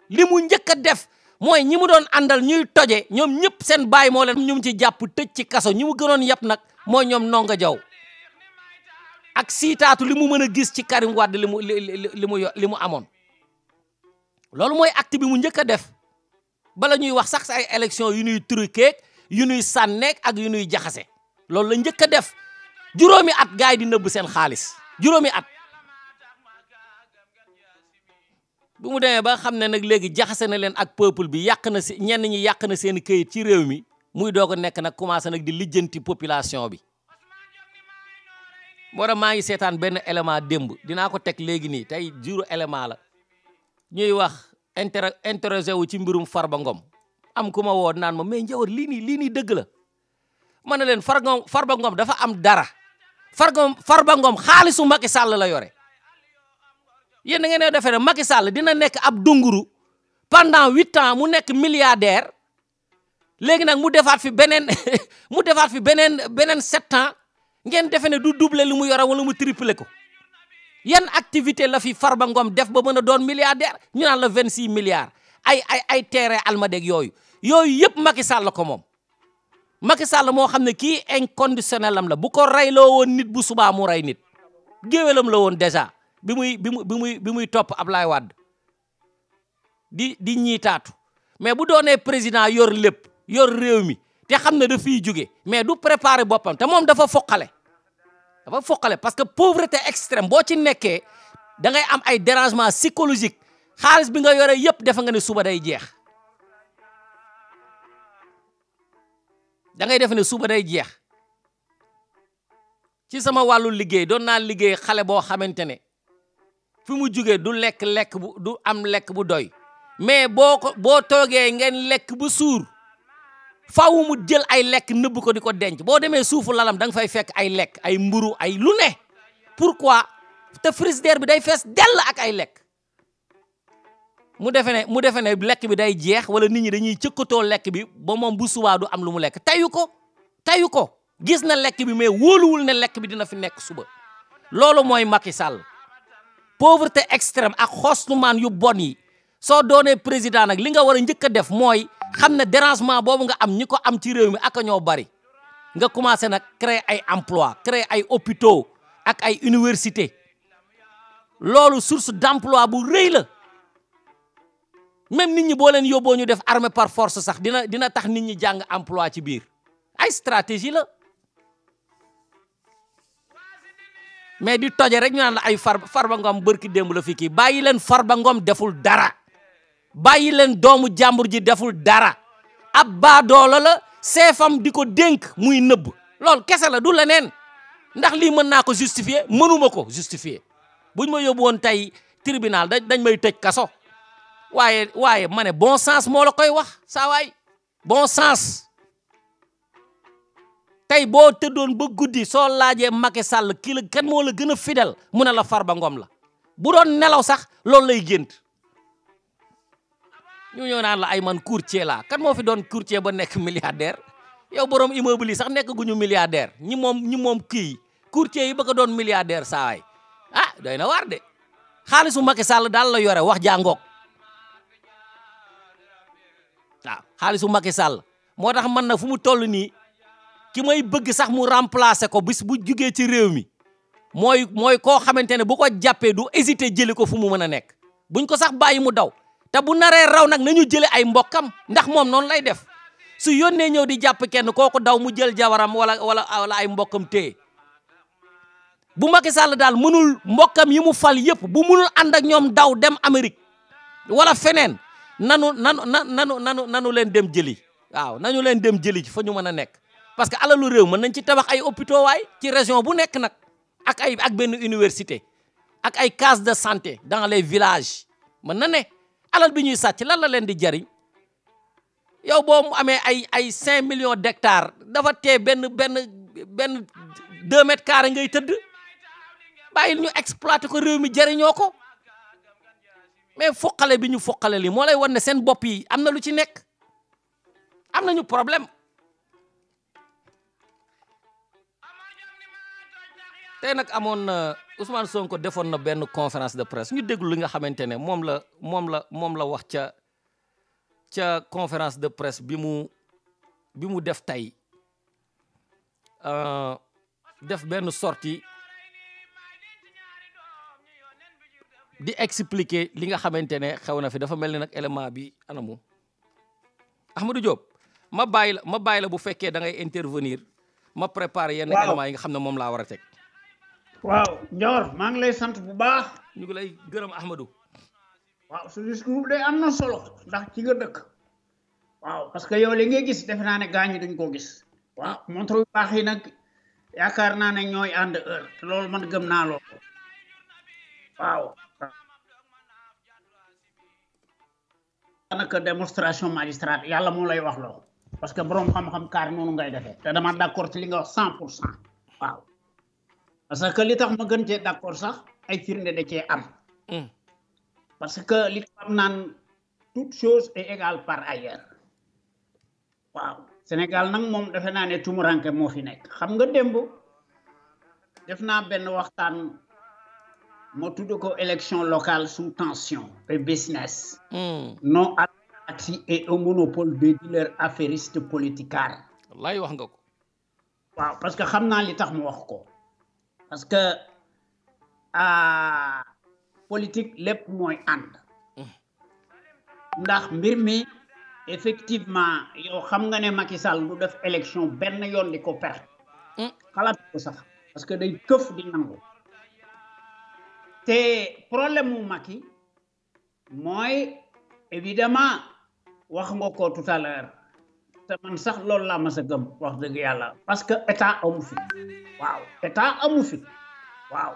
li mu njëkk a def mooy ñi mu doon àndal ñuy toje ñoom ñëpp seen baay moo leen ñu ci jàpp tëj ci kaso ñi mu gënoon yàpp nag mooy ñoom Ndonga Diaw ak siitaatu li mu mën a gis ci Karim Wade li mu amoon loolu mooy acte bi mu njëkk a def bala ñuy wax sax ay élection yu ñuy truqué yu nuy sànneek ak yu nuy jaxase loolu la njëkk a def juróomi at gars yi di nëbb seen xaalis juróomi at bu mu demee ba xam ne nag léegi jaxase na leen ak peuple bi yàq na si ñenn ñi yàq na seen këyit ci réew mi muy doog a nekk nag commencé nag di lijjanti population bi moo tax maa ngi seetaan benn élément démb dinaa ko teg léegi nii tey juru élément la ñuy wax interrogé wu ci mbirum Farba Ngom am ku ma woo naan ma mais Ndiawar lii nii dëgg la ma ne leen Farba Ngom dafa am dara Farba Ngom xaalisu Macky Sall la yore yéen da ngeen ne defee ne Macky Sall dina nekk ab dunguru pendant 8 ans mu nekk milliardaire léegi nag mu defaat fi beneen mu defaat fi beneen 7 ans ngeen defe ne du doubler li mu yore wala mu tripler ko yan activité la fi Farba Ngom def ba mën a doon milliardaire ñu naan la 26 milliards ay terrain almadeg yooyu yëpp Macky Sall ko moom Macky Sall moo xam ne kii inconditionnel am la bu ko reyloo woon nit bu subaa mu rey nit géwélam la woon déjà bi muy topp Ablaye Wade di ñiitaatu mais bu doonee président yor lépp yor réew mi te xam ne dafiy jóge mais du préparer boppam te moom dafa foqale parce que pauvreté extrême boo ci nekkee da ngay am ay dérangement psychologique xaalis bi nga yore yëpp defa nga ne suba day jeex da ngay defe ne suba day jeex ci sama wàllu liggéey doon naa liggéey xale boo xamante ne fi mu jugee du du am lekk bu doy mais boo toogee ngeen lekk bu suur faaw mu jël ay lekk nëbb ko di ko denc boo demee suufu lalam da nga fay fekk ay lekk ay mburu ay lu ne pourquoi te frigidaire bi day fees dell ak ay lekk mu defe ne lekk bi day jeex wala nit ñi dañuy cëkkatoo lekk bi ba moom bu subaa du am lu mu lekk tayu ko gis na lekk bi mais wóoluwul ne lekk bi dina fi nekk suba loolu mooy Macky Sall pauvreté extrême ak xostumaan yu bon yi soo doonee président nag li nga war a njëkk a def mooy xam ne dérangement boobu nga am ñi ko am ci réew mi ak ñoo bari nga commencé nag créer ay emploi créer ay hôpitaux ak ay université loolu source d'emploi bu rëy la même nit ñi boo leen yóbboo ñu def armée par force sax dina tax nit ñi jàng emploi ci biir ay stratégie la mais di toje rek ñu naan la ay Farba Ngom bërki démb la fi kii bàyyi leen Farba Ngom deful dara bàyyi leen doomu jàmbur ji deful dara ab baadoola la seefam di ko dénk muy nëbb loolu kese la du leneen ndax lii mën naa ko justifier mënuma ko justifier buñ ma yóbbu woon tey tribunal dañ may tëj kaso waaye ma ne bon sens moo la koy wax saa waay bon sens tey boo tëddoon ba guddi soo laajee Macky Sall kii la kan moo la gën a fidèle mu ne la Farba Ngom la bu doon nelaw sax loolu lay gént ñu ñëw naan la ay man courtier laa kan moo fi doon courtier ba nekk milliardaire yow borom immeuble yi sax nekk guñu milliardaire ñi moom kii courtier yi ba ko doon milliardaire saa waay ah doy na waar de xaalisu Macky Sall daal la yore wax jàngook waaw xaalisu Macky Sall moo tax man na fu mu toll nii ki may bëgg sax mu remplacer ko bis bu jugee ci réew mi mooy koo xamante ne bu ko jàppee du hésiter jëli ko fu mu mën a nekk buñ ko sax bàyyi mu daw te bu naree raw nag nañu jële ay mbokkam ndax moom noonu lay def su yónnee ñëw di jàpp kenn kooku daw mu jël jabaram wala ay mbokkam téye bu Macky Sall daal mënul mbokkam yi mu fal yëpp bu mënul ànd ak ñoom daw dem Amérique wala feneen nanu leen dem jëli waaw nañu leen dem jëli ci fa ñu mën a nekk parce que alalu réew mën nañ ci tabax ay hôpitaux waay ci région bu nekk nag ak benn université ak ay case de santé dans les villages mën na ne alal bi ñuy sàcc lan la leen di jariñ yow boo mu amee ay 5 millions d'hectares dafa tee benn 2 mètres carrés ngay tëdd bàyyil ñu exploiter ko réew mi jariñoo ko mais foqale bi ñu foqale li moo lay wan ne seen bopp yi am na lu ci nekk am nañu problème tey nag amoon na Ousmane Sonko defoon na benn conférence de presse ñu déglu li nga xamante ne moom la wax ca conférence de presse bi mu def tey def benn sortie di expliquer li nga xamante ne xew na fi dafa mel ni nag élément bi anamu Ahmadou Diop ma bàyyi la bu fekkee da ngay intervenir ma préparer yenn éléments yi nga xam ne moom laa war a teg. waaw Ndior maa ngi lay sant bu baax. ñu ngi lay gërëm Ahmadou. waaw su discours day am na solo ndax ci nga dëkk. waaw parce que yow li ngay gis defe naa ne gaañ ñi duñ ko gis. waaw montre yu baax yi nag yaakaar naa ne ñooy ànd heure te loolu man gëm naa loolu. waaw. daanaka démonstration magistrate yàlla moo lay wax loo parce que borom xam-xam kaar noonu ngay defee te dama d'accord ci li nga wax 100%. waaw parce que li tax ma gën cee d'accord sax ay firnde da cee am. parce que li am naan toute chose est égale par ailleurs. waaw Sénégal nag moom defe naa ne tumuranke moo fi nekk xam nga démb def naa benn waxtaan ma tudd ko élection locale sous tension et business. non à l'axi et au monopole des dealers affairistes politicards. wallaay wax nga ko. waaw parce que xam naa li tax mu wax ko parce que politique lépp mooy ànd. ndax mbir mi effectivement yow xam nga ne Macky Sall du def élection benn yoon di ko perte. xalaat ko sax parce que day këf di nangu. te problème mu Macky mooy évidemment wax nga ko tout à l'heure te man sax loolu laa mas a gëm wax dëgg yàlla parce que état amu fi. waaw état amu fi. waaw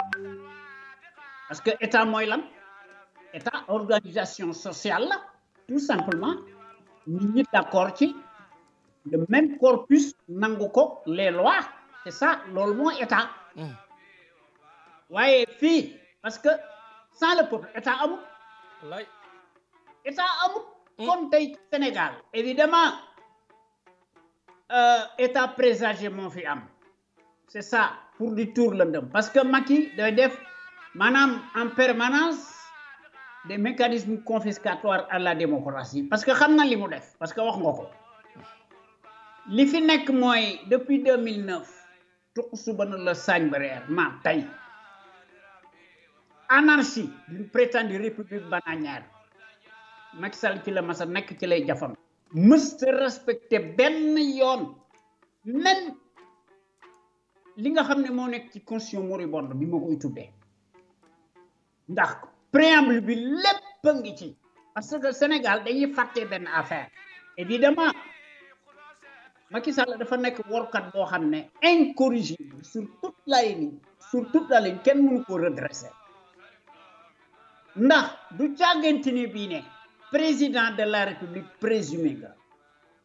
parce que état mooy lan état organisation sociale la tout simplement nit ñi d'accord ci le même corpus nangu ko les lois c'est ça loolu mooy état. waaye fii parce que sans le peuple état amul. état amul. kon tey Sénégal évidemment état présagé moo fi am c'est ça pour di tour lëndëm parce que Macky day def maanaam en permanence des mécanismes confiscatoires à la démocratie parce que xam na li mu def parce que wax nga ko li fi nekk mooy depuis 2009 tuq suba na la sañ ba reer ma tey anarchie d'une prétendue république bananière Macky Sall ci la masa nekk ci lay jafam mësta respecté benn yoon même li nga xam ne moo nekk ci constitution moribonde bi ma koy tuddee ndax préambule bi lépp a ngi ci parce que Sénégal dañuy fàtte benn affaire évidemment Macky Sall dafa nekk workat boo xam ne incorrigible sur toute la ligne kenn mënu ko redresser ndax du càggante ni bii ne président de la république présumé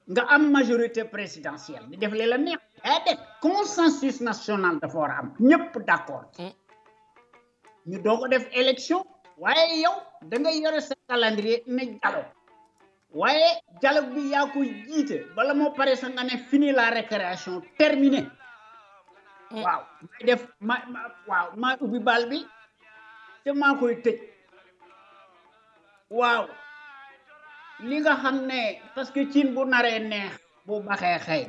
nga am majorité présidentielle di def li la neex def consensus national dafa war a am ñëpp d'accord ñu doog a def élection waaye yow da ngay yore sa calendrier ne dialogue waaye dialogue bi yaa koy jiite bala moo pare sa nga ne fini la récréation terminée waaw may def maa ubbi bal bi te maa koy tëj waaw li nga xam ne parce que cin bu naree neex bu baxee xëy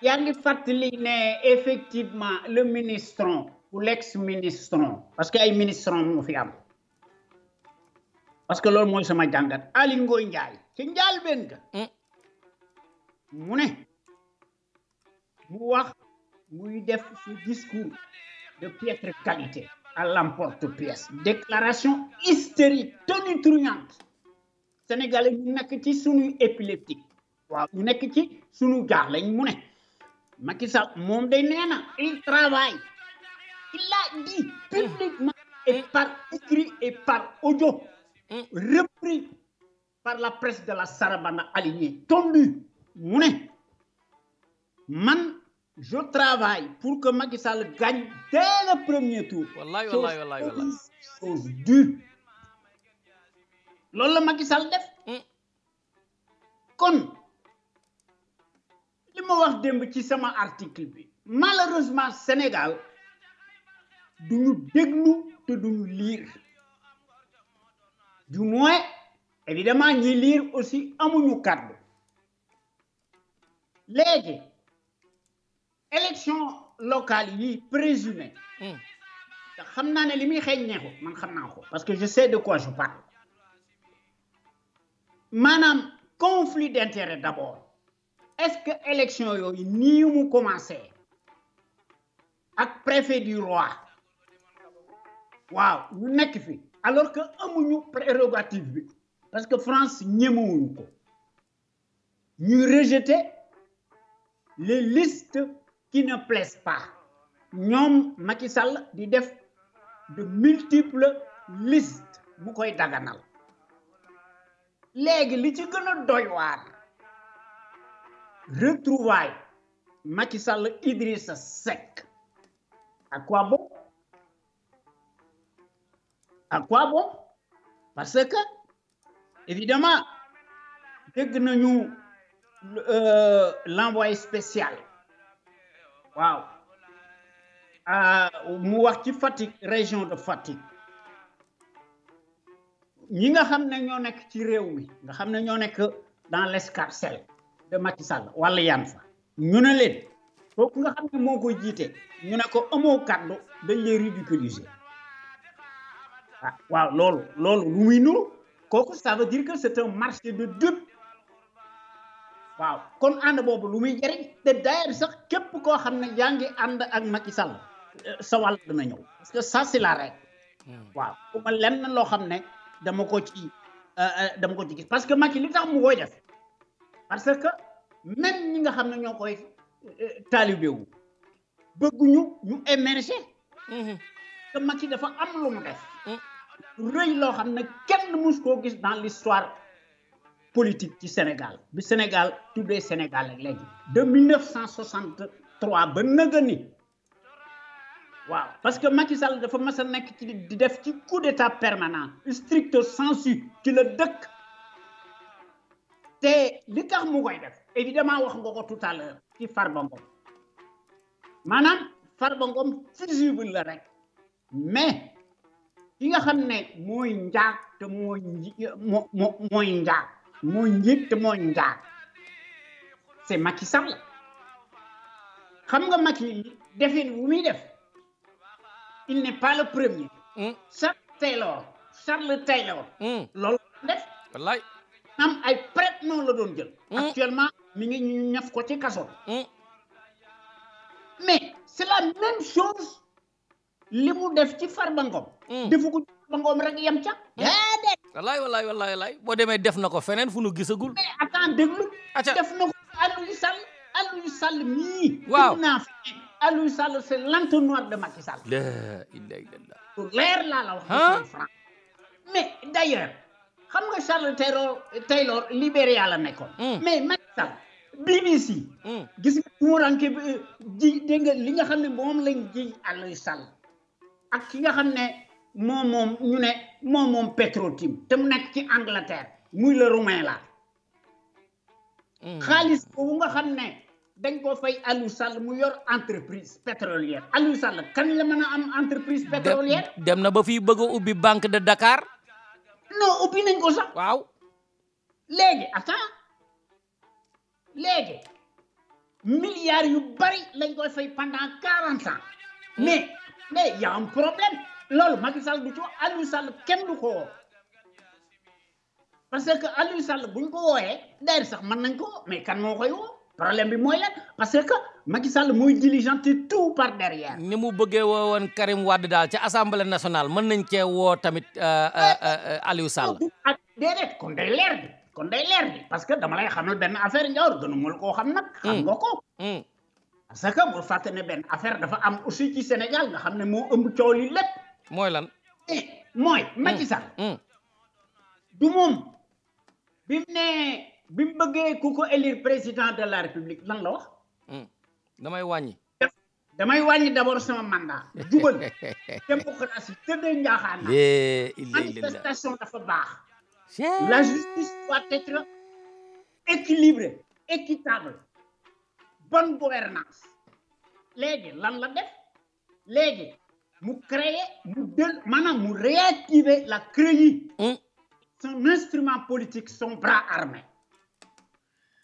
yaa ngi fàttali ne effectivement le ministron ou l'ex-ministron parce que ay ministron moo fi am parce que loolu mooy sama jàngat Aly Ngouille Ndiaye ci njaal benn ga mu ne mu wax muy def ce discours de piètre qualité à l'emporte-pièce déclaration hystérique tonitruante Sénégalais ñu nekk ci suñuy épileptique waaw ñu nekk ci suñu jaax lañ mu ne Macky Sall moom day nee na il travaille il a dit publiquement et par écrit et par audio repris par la presse de la Sarabanda alignée tondu mu ne man je travaille pour que Macky Sall gagne dès le premier tour. wallaay chose due loolu la Macky Sall def kon li ma wax démb ci sama article bi malheureusement Sénégal duñu déglu te duñu lire du moins évidemment ñi lire aussi amuñu kàddu léegi élection locale yi présumé te xam naa ne li muy xeeñ neexu man xam naa ko parce que je sais de quoi je parle maanaam conflit d'intérêt d'abord est-ce que élection yooyu nii mu commencé ak préfet du roi waaw ñu nekk fi alors que amuñu prérogative bi parce que France ñemewuñu ko ñuy rejeter les listes qui ne plaisent pas ñoom Macky Sall di def de multiples listes mu koy daganal léegi li ci gën a doy waar retrouvailles Macky Sall Idrissa Seck à quoi bon parce que évidemment dégg nañu l'envoyé spécial waaw mu wax ci Fatick région de Fatick ñi nga xam ne ñoo nekk ci réew mi nga xam ne ñoo nekk dans l'escarcelle de Macky Sall wala yan fa ñu ne leen kooku nga xam ne moo koy jiite ñu ne ko amoo kàddu dañ lay ridiculiser waaw loolu lu muy nuru kooku ça veut dire que c'est un marché de dupes waaw kon ànd boobu lu muy jëriñ te d'ailleurs sax képp koo xam ne yaa ngi ànd ak Macky Sall sa wàll dina ñëw parce que ça c'est la règle waaw ku ma lenn loo xam ne dama ko ci gis parce que Macky li tax mu koy def parce que même ñi nga xam ne ñoo koy talibé wu bëgguñu ñu émerger que Macky dafa am lu mu def rëy loo xam ne kenn mus koo gis dans l'histoire politique ci Sénégal bi Sénégal tuddee Sénégal ak léegi de 1963 ba nëga ni waaw parce que Macky Sall dafa mas a nekk ci di def ci coup d'état permanent stricto sensu ci la dëkk te li tax mu koy def évidemment wax nga ko tout à l'heure ci Farba Ngom maanaam Farba Ngom fusible la rek mais ki nga xam ne mooy njaag te mooy njaag mooy njiit te mooy njaag c'est Macky Sall xam nga Macky defin wu muy def il n'est pas le premier Charles Taylor loolu def wallaay am ay prête-noms la doon jël actuellement mi ngi ñu ñaf ko ci kaso mais c'est la même chose li mu def ci Farba Ngom defu ko Farba Ngom rek yem ca déedéet wallaay boo demee def na ko feneen fu nu gisagul mais attends déglu def na ko Aliou Sall mii waaw naa fi Aliou Sall c'est l'entonnoir de Macky Sall la ilaha illallah pour leer laa la wax franc mais d'ailleurs xam nga Charles Taylor Libéria la nekkoon mais Macky Sall BBC gis nga mu ranke ji dégg nga li nga xam ne moom lañ ji Aliou Sall ak ki nga xam ne moom ñu ne moom Petro-Tim te mu nekk ci Angleterre muy le roumain la xaalis boobu nga xam ne dañ ko fay Aliou Sall mu yor entreprise pétrolière Aliou Sall kan la mën a am entreprise pétrolière dem na ba fii bëgg a ubbi banque de Dakar non ubbi nañ ko sax waaw léegi milliards yu bari lañ koy fay pendant 40 ans mais y a un problème loolu Macky Sall du ci Aliou Sall kenn du ko woo parce que Aliou Sall buñ ko wooyee d'ailleurs sax mën nañ ko mais kan moo koy woo problème bi mooy lan parce que Macky Sall mooy diligenter tout par derrière. ni mu bëggee woo woon Karim Wade daal ci assemblée nationale mën nañ cee woo tamit Aliou Sall. ak déedéet kon day leer bi parce que dama lay xamal benn affaire Ndiaye gënu mul koo xam nag. xam nga ko. parce que bul fàtte ne benn affaire dafa am aussi ci Sénégal nga xam ne moo ëmb coow li lépp. mooy lan. mooy Macky Sall. du moom bi mu bëggee ku ko élire président de la République lan la wax. damay wàññi d'abord sama mandat jubal démocratie tëddee njaaxaan na manifestation dafa baax. La justice doit être équilibrée équitable bonne gouvernance léegi lan la def léegi mu créer mu réactiver la CREI son instrument politique son bras armé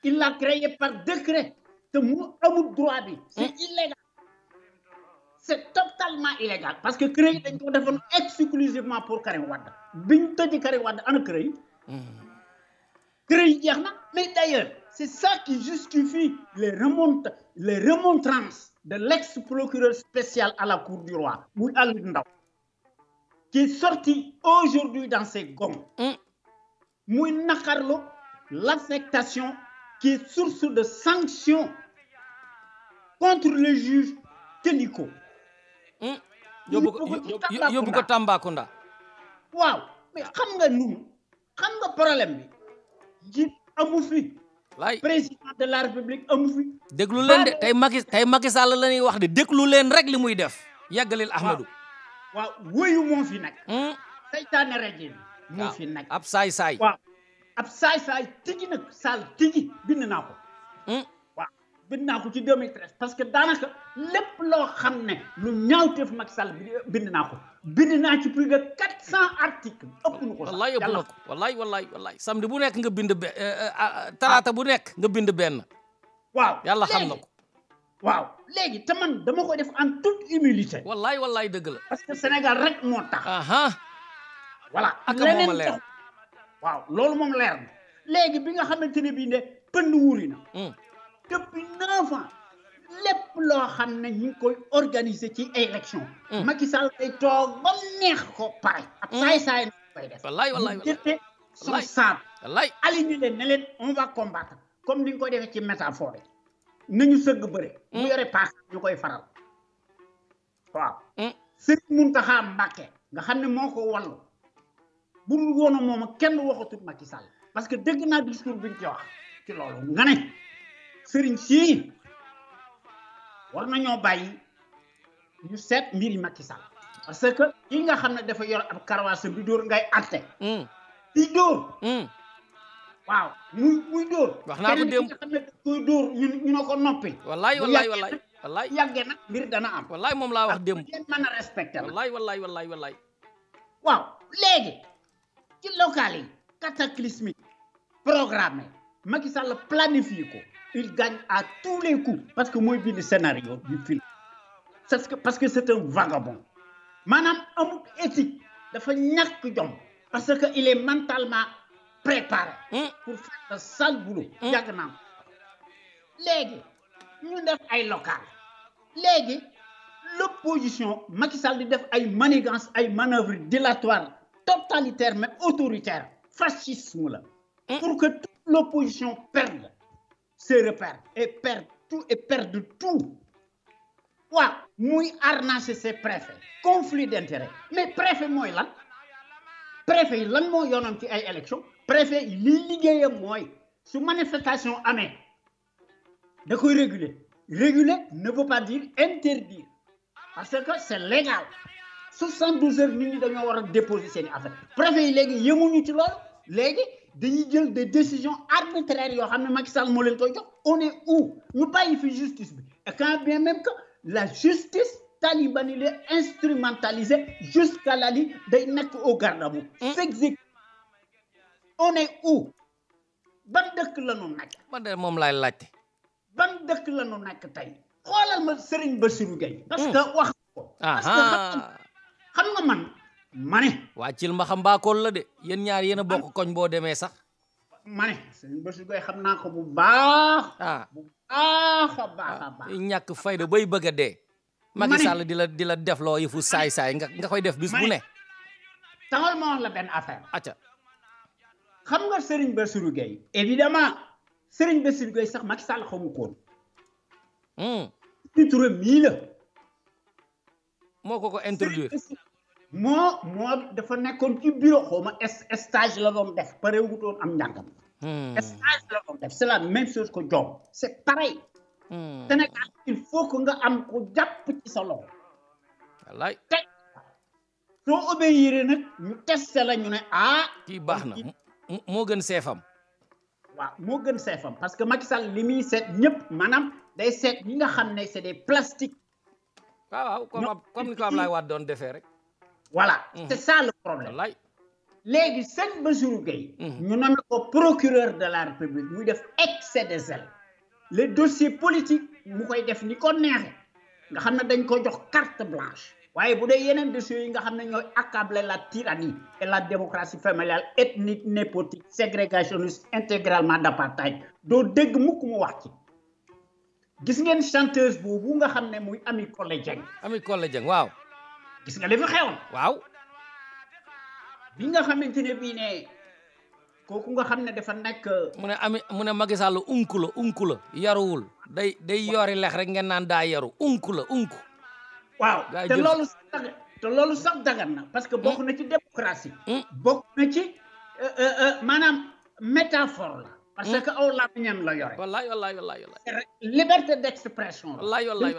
il l'a créé par décret te mu amul droit bi c'est illégal c'est totalement illégal parce que CREI dañ ko defoon exclusivement pour Karim Wade biñ tëj Karim Wade ana CREI CREI jeex na mais d'ailleurs c'est ça qui justifie les remontrances de l'ex-procureur spécial à la Cour du Roi, Mouy Aliou Ndao, qui est sorti aujourd'hui dans ses gonds. Mouy nakarlo l'affectation qui est source de sanctions contre le juge Téliko. yóbbu ko Tambacounda. waaw mais xam nga ñun xam nga problème bi jiit amu fi. président de la république amu fi. déglu leen de tey Macky Sall la ñuy wax de déglu leen rek li muy def yàggalil Ahmadou. waaw wóyu moo fi nekk. saytaane rajim moo fi nekk. ab saay-saay. waaw ab saay-saay tigi nag Sall tigi bind naa ko. waaw bind naa ko ci 2013 parce que daanaka lépp loo xam ne lu ñaawteef Macky Sall bind naa ko. bind naa ci plus de 400 articles ëpp na ko. wallaay ëpp na ko wallaay samedi bu nekk nga bind talaata bu nekk nga bind benn. waaw yàlla xam na ko. waaw léegi te man dama koy def en toute humilité. wallaay dëgg la. parce que Sénégal rek moo tax. voilà ak moom leer. waaw loolu moom leer na léegi bi nga xamante ne bii ne pënd wuuri na. depuis 9 ans lépp loo xam ne ñu ngi koy organiser ci élection. Macky Sall day toog ba neex ko pare. ak saay-saay na koy def. wallaay jëtte son saab. aligné leen ne leen on va combattre comme ni nga koy defee ci métaphore yi. nañu sëgg bëre. bu yore paas ñu koy faral. waaw. Serigne Mountakha Mbacké nga xam ne moo ko wallu bu dul woon moom kenn waxatul Macky Sall parce que dégg naa discours bi ñu ci wax ci loolu nga ne Serigne sii war nañoo bàyyi ñu seet mbiri Macky Sall parce que yi nga xam ne dafa yor ab karawaase bi dóor ngay atte. di dóor. waaw muy dóor. wax naa ko démb nga xam ne daf koy dóor ñu ne ko noppi. wallaay yàggee nag mbir dana am. wallaay moom laa wax démb. ngeen mën a respecté la. wallaay. waaw léegi ci local yi cataclysmique programmé Macky Sall planifié ko il gagne à tous les coups parce que mooy bind scénario du film parce que c'est un vagabond maanaam amul éthique dafa ñàkk jom parce que il est mentalement préparé pour faire le sale boulot yàgg naa léegi ñu def ay local léegi l'opposition Macky Sall di def ay manigance ay manœuvres dilatoires totalitaires mais autoritaires fascisme la pour que toute l'opposition perde ses repères et perde tout waaw muy harnacher ses préfets conflit d'intérêt mais préfet mooy lan préfet yi lan moo yoonam ci ay élection préfet yi liy liggéeyam mooy su manifestation amee da koy réguler ne veut pas dire interdire parce que c'est légal 72 heures nit ñi dañoo war a déposer seen i affaire préfet yi léegi yemuñu ci loolu léegi dañuy jël des décisions arbitraires yoo xam ne Macky Sall moo leen koy jox on est où ñu bàyyi fi justice bi et quand bien même que la justice talibanisée instrumentalisée jusqu'à la limite day nekk au garde-à-vous s'exécute on est où ban dëkk la ñu nekk. man de moom laay laajte. ban dëkk la ñu nekk tey xoolal ma Serigne Bassirou Gueye. parce que wax ko. parce que xam nga ma ne. waa cil ma xam mbaakool la de yéen ñaar yéen a bokk koñ boo demee sax. ma ne Serigne Bassirou Gueye xam naa ko bu baax. bu baax a baax. ñàkk fayda bay bëgg a dee. Macky Sall di la def loo yëfu saay-saay nga koy def bis bu ne. taxal ma wax la benn affaire. acca. xam nga Serigne Bassirou Gueye évidemment Serigne Bassirou Gueye sax Macky Sall xamu ko woon. turam mii la. moo ko introduire. moo dafa nekkoon ci bureau xaw ma stage la doon def parewutoon am njàngam. stage la doon def c'est la même chose que job c'est pareil. Sénégal il faut que nga am ko jàpp ci sa loxo. wallaay. soo obéir nag ñu testé la ñu ne kii baax na moo gën seefam. waaw moo gën seefam parce que Macky Sall li muy seet ñëpp maanaam day seet ñi nga xam ne c'est des plastiques. waaw comme ni ko Ablaye Wade doon defee rek. voilà c'est ça le problème. wallaay. léegi Serigne Bassirou Gueye. ñu nommé ko procureur de la République muy def excès de zèle. les dossiers politiques mu koy def ni ko neexee nga xam ne dañ ko jox carte blanche waaye bu dee yeneen dossiers yi nga xam ne ñooy accabler la tyrannie et la démocratie familiale ethnique népotique ségrégationniste intégralement d'apartheid doo dégg mukk mu wax ci gis ngeen chanteuse boobu nga xam ne muy Ami Collé Dieng. Ami Collé Dieng waaw. gis nga li fi xewoon. waaw. bi nga xamante ne bii ne kooku nga xam ne dafa nekk. mu ne Macky Sall unku la yaruwul day yori lex rek ngeen naan daa yaru unku la. waaw te loolu sax dagan na parce que bokk na ci démocratie. bokk na ci maanaam métaphore la. parce que aw làmmiñam la yore. wallaay. liberté d'expression la. wallaay.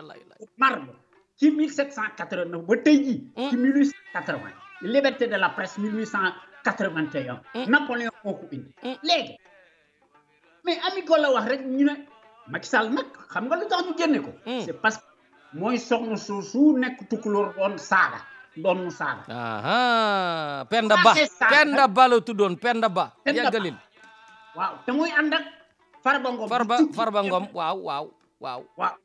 marbre ci 1789 ba tey jii. ci 1880. liberté de la presse 1881. Napoléon moo ko indi. léegi mais Ami Collé wax rek ñu ne Macky Sall nag xam nga lu tax ñu génne ko. c'est parce que mooy soxna soosu nekk tukulóor doon mu saaga. Penda Ba la tuddoon Penda Ba. yàggalil. waaw te muy ànd ak Farba Ngom. Farba Ngom waaw.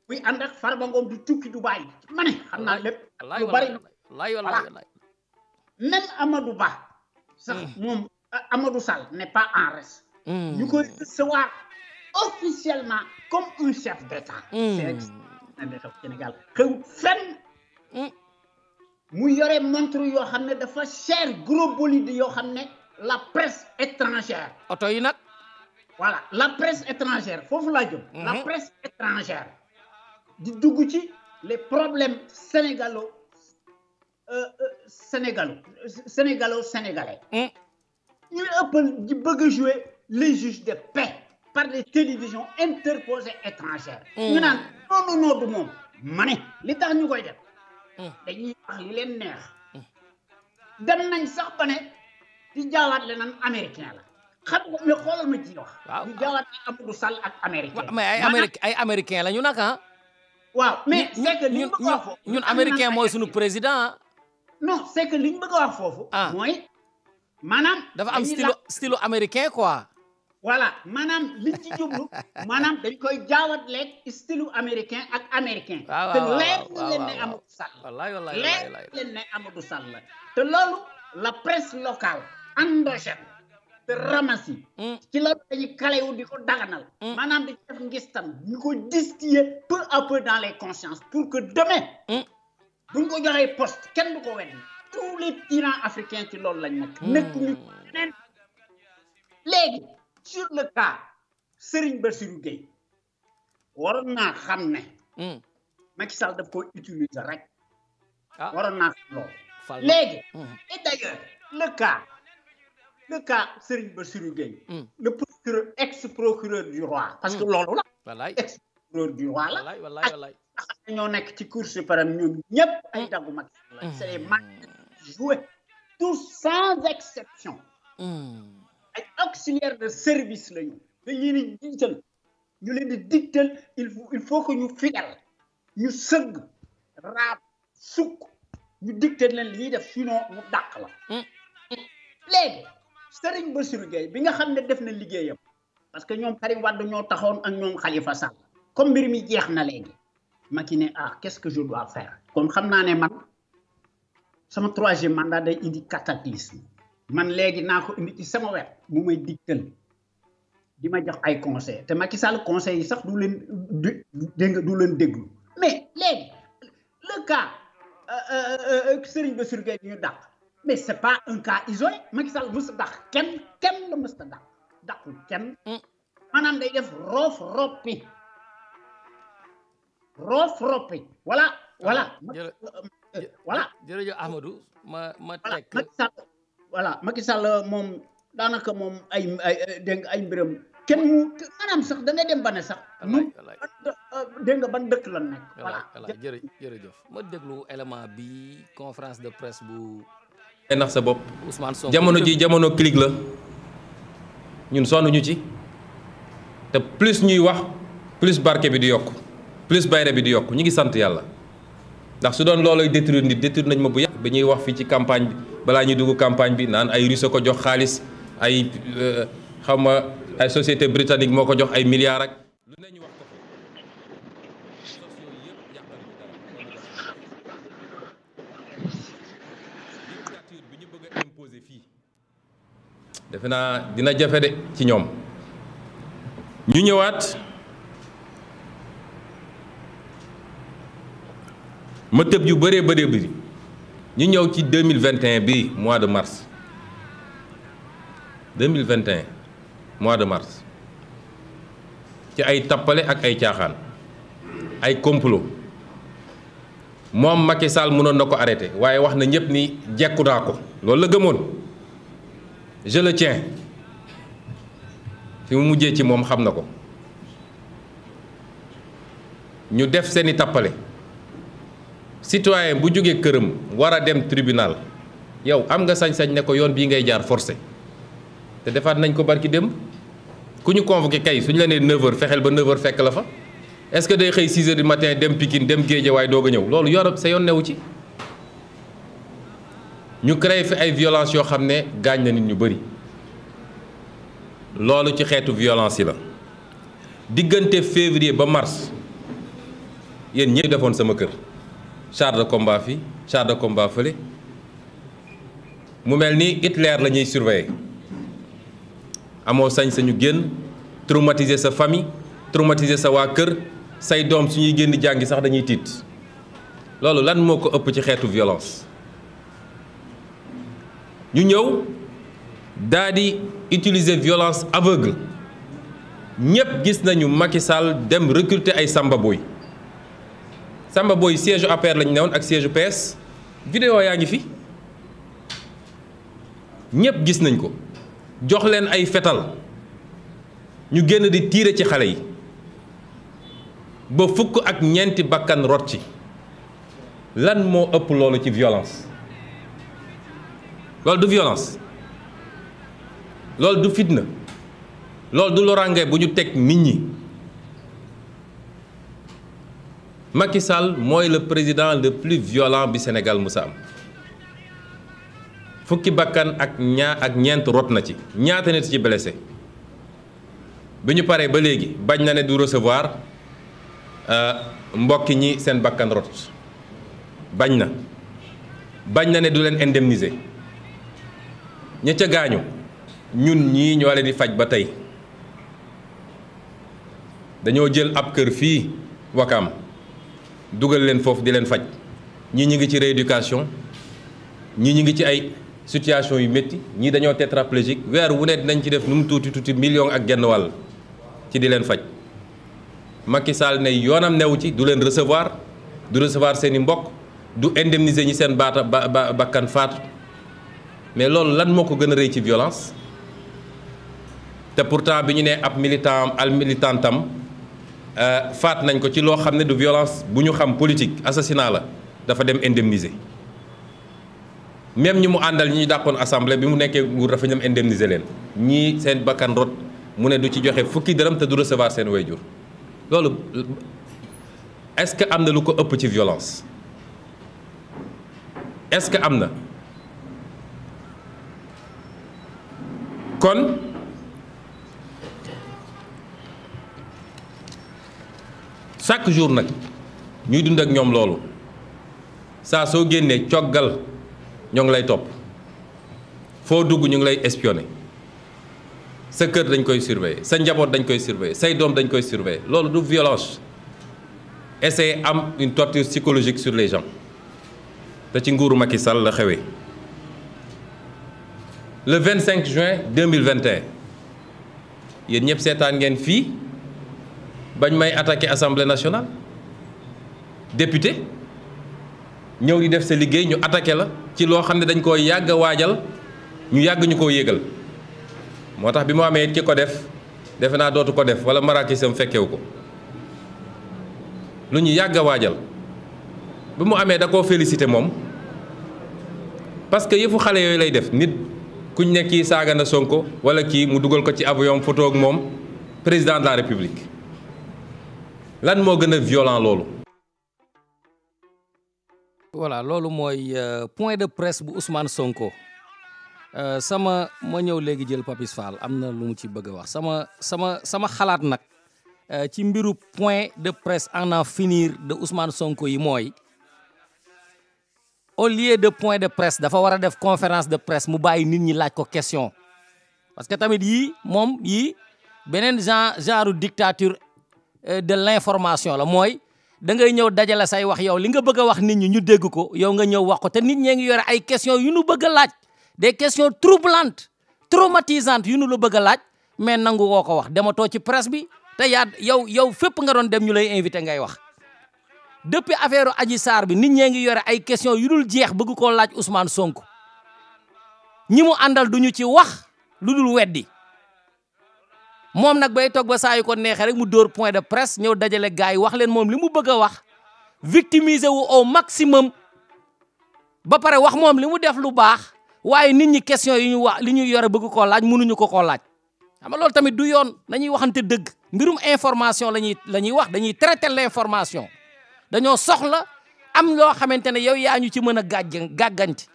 muy ànd ak Farba Ngom du tukki du bàyyi. ma ne xam naa lépp. lu bari wallaay. même Amadou Ba. sax moom Amadou Sall n'est pas en reste. ñu koy recevoir officiellement comme un chef d'État. Sénégal xew fenn. mu yore montre yoo xam ne dafa cher gros bolide yoo xam ne la presse étrangère. oto yi nag. voilà la presse étrangère foofu laa jëm. la presse étrangère di dugg ci les problèmes sénégalo-sénégalais. ñu ëppal di bëgg a jouer les juges de paix par des télévisions interposées étrangères. ñu naan non du moom. ma ne li tax ñu koy def. dañuy wax li leen neex. dem nañ sax ba ne di jaawaat le nan américain la. xam nga mais xoolal ma ci wax. waaw di jaawaat ne Amadou Sall ak américain. mais ay américain la ñu nag waaw mais c'est que li ñu bëgg a wax foofu. ñun américain mooy suñu président. non c'est que li ñu bëgg a wax foofu. mooy maanaam. dafa am style américain quoi. voilà maanaam liñ ci jublu maanaam dañ koy jaawatleeg style américain ak américain. te leer leen ne Amadou Sall. wallaay leer leen ne Amadou Sall la. te loolu la presse locale endogène te ramasi. ci la dañuy kalewu di ko daganal. maanaam di def ngistam ñu ko distiller peu à peu dans les consciences pour que demain. buñ ko joxee poste kenn du ko weddi. tous les tyrans africains ci loolu lañ nekk. nekkuñu neneen. léegi sur le cas Serigne Bassirou Gueye waroon naa xam ne. Macky Sall daf ko utiliser rek. waroon naa xam loolu. léegi et d'ailleurs le cas Serigne Bassirou Gueye. le procureur ex-procureur du roi. parce que loolu la. ex-procureur du roi la. wallaay. ñoo nekk ci Cour suprême ñoom ñëpp ay daggu Macky Sall. c'est les matchs joués tous sans exception. ay auxiliaires de service lañu. dañ leen di jiital ñu leen di digtal il faut que ñu fidèle ñu sëgg raab sukk ñu digtal leen li ñuy def sinon mu dàq la. léegi Serigne Bassirou Gueye bi nga xam ne def na liggéeyam parce que ñoom Karim Wade ñoo taxoon ak ñoom Khalifa Sall comme mbir mi jeex na léegi Macky ne qu'est-ce que je dois faire comme xam naa ne man sama 3e mandat day indi cataclysme man léegi naa ko indi ci sama wet mu may digtal di ma jox ay conseil te Macky Sall conseil yi sax du leen déglu mais léegi le cas Serigne Bassirou Gueye bi ñu dàq mais c'est pas un cas isolé Macky Sall mës a dàq kenn la mës a dàqul kenn maanaam day def roof roppi voilà jërëjëf Amadou ma teg Macky Sall moom daanaka moom ay mbiram kenn mu maanaam sax da ngay dem ba ne sax dégg nga ban dëkk la nekk voilà jërëjëf ma déglu élément bi conférence de presse bu ndax sa bopp Ousmane Sonko jamono ji jamono clic la ñun sonn ñu ci te plus ñuy wax plus barke bi di yokk plus bayre bi di yokk ñu ngi sant yàlla ndax su doon loolay détruire nit détruire nañ ma bu yàgg ba ñuy wax fii ci campagne bi balaa ñuy dugg campagne bi naan ay russe ko jox xaalis ay xam nga ay société britannique moo ko jox ay milliards ak lu ne ñu wax ko defe naa dina jafe de ci ñoom. ñu ñëwaat ma tëb yu bëree bëri ñu ñëw ci 2021 bii mois de mars 2021 mois de mars ci ay tappale ak ay caaxaan ay complot moom Macky Sall mënoon na ko arrêté waaye wax na ñëpp ni jekku naa ko loolu la gëmoon je le tiens fi mu mujjee ci moom xam na ko ñu def seeni tappale citoyen bu jógee këram war a dem tribunal yow am nga sañ-sañ ne ko yoon bii ngay jaar forcé te defaat nañ ko barki dem ku ñu convoqué kay suñu la nee 9h fexeel ba 9h fekk la fa est-ce que day xëy 6h du matin dem Pikine dem Guédiawaye doog a ñëw loolu yor sa yoon newu ci. ñu créé fi ay violence yoo xam ne gaañ na nit ñu bëri loolu ci xeetu violence yi la diggante février ba mars yéen ñëpp defoon sama kër char de combat fii char de combat fële mu mel ni Hitler la ñuy surveiller amoo sañ-sañu génn traumatiser sa famille traumatiser sa waa kër say doom suñuy génn jàngi sax dañuy tiit loolu lan moo ko ëpp ci xeetu violence ñu ñëw daa di utiliser violence aveugle ñëpp gis nañu Macky Sall dem recruter ay Samba Boy siège u APR lañu newoon ak siège u PS vidéo yaa ngi fi ñëpp gis nañ ko jox leen ay fetal ñu génn di tiire ci xale yi ba fukk ak ñeenti bakkan rot ci lan moo ëpp loolu ci violence loolu du violence loolu du fitna loolu du loraange bu ñu teg nit ñi Macky Sall mooy le président le plus violent bi Sénégal musa am fukki bakkan ak ñeent rot na ci ñaata nit ci blessé bi ñu paree ba léegi bañ na ne du recevoir mbokki ñi seen bakkan rot bañ na ne du leen indemniser ña ca gaañu ñun ñii ñoo leen di faj ba tey dañoo jël ab kër fii Wakaam dugal leen foofu di leen faj ñii ñi ngi ci rééducation ñii ñi ngi ci ay situation yu métti ñii dañoo tétraplégique weer wu ne dinañ ci def nu mu tuuti million ak genn wàll ci di leen faj Macky Sall ne yoonam newu ci du leen recevoir du recevoir seeni mbokk du indemniser ñi seen bakkan faatu mais loolu lan moo ko gën a rëy ci violence te pourtant bi ñu nee ab militantam faat nañ ko ci loo xam ne du violence bu ñu xam politique assassinat la dafa dem indemniser même ñi mu àndal ñi ñu dàqoon assemblée bi mu nekkee nguur dafa ñëm indemniser leen ñii seen bakkan rot mu ne du ci joxe fukki dërëm te du recevoir seen wayjur loolu est-ce que am na lu ko ëpp ci violence est-ce que am na kon chaque jour nag ñuy dund ak ñoom loolu saa soo génnee coggal ñoo ngi lay topp foo dugg ñu ngi lay espionner sa kër dañ koy surveiller sa njaboot dañ koy surveiller say doom dañ koy surveiller loolu du violence essayer am une torture psychologique sur les gens te ci nguuru Macky Sall la xewee le 25 juin 2021 yéen ñëpp seetaan ngeen fii bañ may attaqué assemblée nationale député ñëw di def sa liggéey ñu attaqué la ci loo xam ne dañ koo yàgg a waajal ñu yàgg ñu koo yégal moo tax bi mu amee it ki ko def defe naa dootu ko def wala marakisam fekkewu ko lu ñu yàgg a waajal bi mu amee da koo félicité moom parce que yëfu xale yooyu lay def nit kuñ ne kii saaga na Sonko wala kii mu dugal ko ci avion photo ak moom président de la république lan moo gën a violent loolu. voilà loolu mooy point de presse bu Ousmane Sonko ma ñëw léegi jël Papis Fall am na lu mu ci bëgg a wax sama xalaat nag ci mbiru point de presse en finir de Ousmane Sonko yi mooy au lieu de point de presse dafa war a def conférence de presse mu bàyyi nit ñi laaj ko question parce que tamit yii moom yii beneen genre dictature de l'information la mooy da ngay ñëw dajale say wax yow li nga bëgg a wax nit ñi ñu dégg ko yow nga ñëw wax ko te nit ñee ngi yore ay questions yu nu bëgg a laaj des questions troublantes traumatisantes yu nu la bëgg a laaj mais nangu woo ko wax dematoo ci presse bi te yaa yow fépp nga doon dem ñu lay invité ngay wax depuis affaire Adji Sarr bi nit ñee ngi yore ay questions yu dul jeex bëgg koo laaj Ousmane Sonko ñi mu àndal duñu ci wax lu dul weddi moom nag bay toog ba saa yu ko neexee rek mu dóor point de presse ñëw dajale gars yi wax leen moom li mu bëgg a wax victimiser wu au maximum ba pare wax moom li mu def lu baax waaye nit ñi question yi ñu wax li ñu yore bëgg koo laaj mënuñu ko laaj xam nga loolu tamit du yoon nañuy waxante dëgg mbirum information la ñuy wax dañuy traiter l'information dañoo soxla am loo xamante ne yow yaa ñu ci mën a gàgganti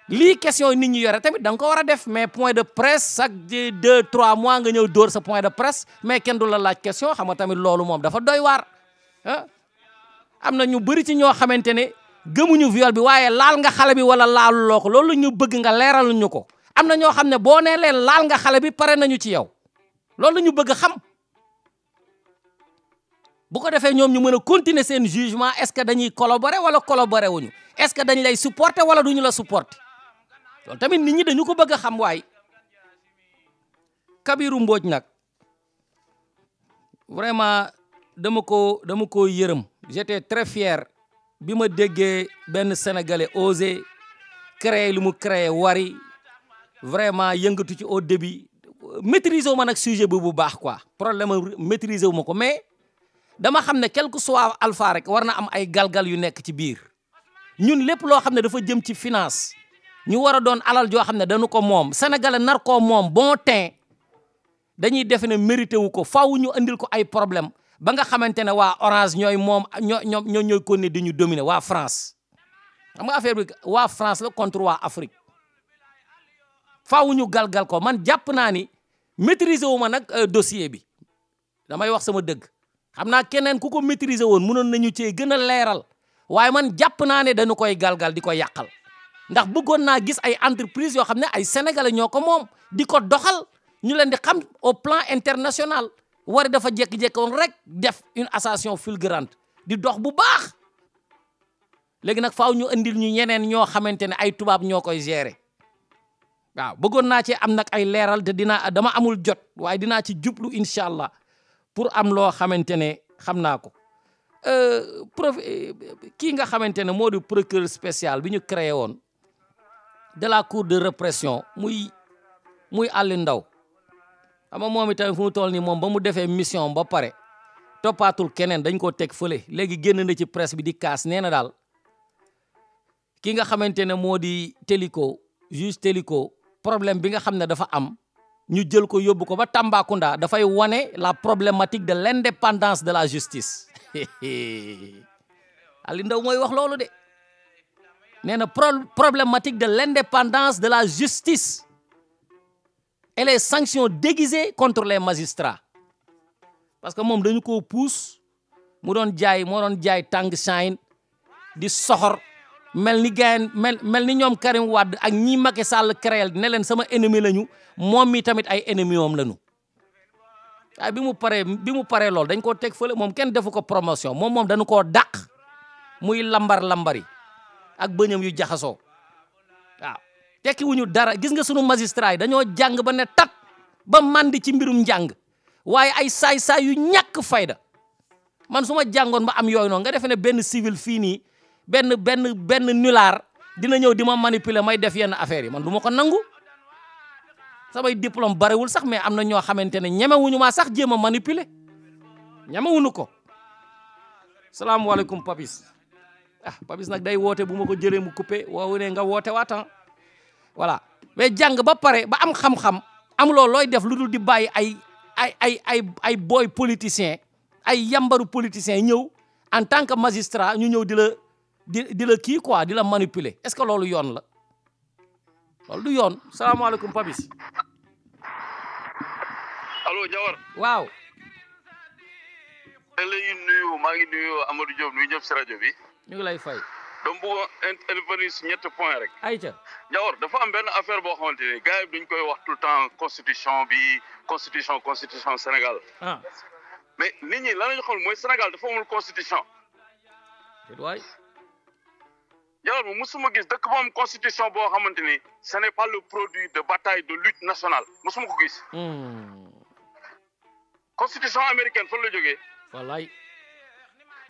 lii question nit ñi yore tamit da nga ko war a def mais point de presse chaque 2-3 mois nga ñëw dóor sa point de presse mais kenn du la laaj question xam nga tamit loolu moom dafa doy waar ah am na ñu bëri ci ñoo xamante ne gëmuñu viol bi waaye laal nga xale bi wala laaluloo ko loolu ñu bëgg nga leeral ñu ko am na ñoo xam ne boo nee leen laal nga xale bi pare nañu ci yow loolu ñu bëgg xam bu ko defee ñoom ñu mën a continuer seen jugement est-ce que dañuy collaborer wala collaborer wuñu est-ce que dañ lay supporter wala duñu la supporter loolu tamit nit ñi dañu ko bëgg a xam waay Kabirou Mbodj nag vraiment dama ko yërëm j'étais très fier bi ma déggee benn sénégalais osé créer lu mu créer wari vraiment yëngatu ci au début maîtriser wu ma nag sujet bi bu baax quoi problème maîtriser wu ma ko mais dama xam ne quel que soit alpha rek war na am ay galgal yu nekk ci biir ñun lépp loo xam ne dafa jëm ci finance ñu war a doon alal joo xam ne dañu ko moom sénégalais nar koo moom bon temps dañuy defe ne mérité wu ko faaw ñu andil ko ay problème ba nga xamante ne waa Orange ñooy moom ñooy continuer di ñu dominer waa France xam nga affaire bi waa France la contre waa Afrique faaw ñu galgal ko man jàpp naa ni maîtriser wu ma nag dossier bi damay wax sama dëgg xam naa keneen ku ko maîtriser woon mënoon nañu cee gën a leeral waaye man jàpp naa ne dañu koy galgal di ko yàqal ndax bëggoon naa gis ay entreprise yoo xam ne ay sénégalais ñoo ko moom di ko doxal ñu leen di xam au plan international war dafa jékki-jékki woon rek def une association fulgurante di dox bu baax léegi nag faaw ñu andil ñu ñeneen ñoo xamante ne ay tubaab ñoo koy gérer waaw bëggoon naa ci am nag ay leeral te dama amul jot waaye dinaa ci jublu incha allah pour am loo xamante ne xam naa ko kii nga xamante ne moo di procureur spécial bi ñu créé woon de la cour de répression muy Aliou Ndao xam nga moom itamit fu mu toll nii moom ba mu defee mission ba pare toppaatul keneen dañ ko teg fële léegi génn na ci presse bi di kaas nee na daal ki nga xamante ne moo di Téliko juge Téliko problème bi nga xam ne dafa am ñu jël ko yóbbu ko ba Tambacounda dafay wane la problématique de l'indépendance de la justice Aliou Ndao mooy wax loolu de nee na problématique de l'indépendance de la justice et les sanctions déguisées contre les magistrats parce que moom dañu ko pousse moo doon jaay tàng shine di soxor mel ni gayen mel ni ñoom Karim Wade ak ñi Macky Sall créel ne leen sama ennemi lañu moom mi tamit ay ennemi moom lañu waaye bi mu paree loolu dañ koo teg fële moom kenn defu ko promotion moom dañu koo dàq muy lambari ak bëñam yu jaxasoo waaw tekki wuñu dara gis nga sunu magistrat yi dañoo jàng ba ne tat ba mandi ci mbirum njàng waaye ay saay-saay yu ñàkk fayda man su ma jàngoon ba am yooyu noonu nga defe ne benn civil fii nii benn nulaar dina ñëw di ma manipuler may def yenn affaires yi man du ma ko nangu samay diplôme barewul sax mais am na ñoo xamante ne ñemewuñu maa sax jéem a manipuler ñemewuñu ko salaamaaleykum Papis Papis nag day woote bu ma ko jëlee mu coupé waaw ne nga woote waatan voilà mais jàng ba pare ba am xam-xam amuloo looy def lu dul di bàyyi ay boy politicien ay yambaru politicien ñëw en tant que magistrat ñu ñëw di la kii quoi di la manipuler est-ce que loolu yoon la loolu du yoon salaamaaleykum Papis allo Diawar waaw maa ngi nuyu Amadou Diop nuyu ñëpp si rajo bi ñu ngi lay fay dama bëggoon intervenir si ñetti point rek. ayca Ndiawar dafa am benn affaire boo xamante ne gars yi duñ koy wax tout le temps constitution Sénégal. ah mais nit ñi lan la ñu xam mooy Sénégal dafa amul constitution. déet waay. Ndiawar moom mosuma gis dëkk bu am constitution boo xamante ni ce n'est pas le produit de bataille de lutte nationale mosuma ko gis. constitution américaine fan la jógee. wallaay.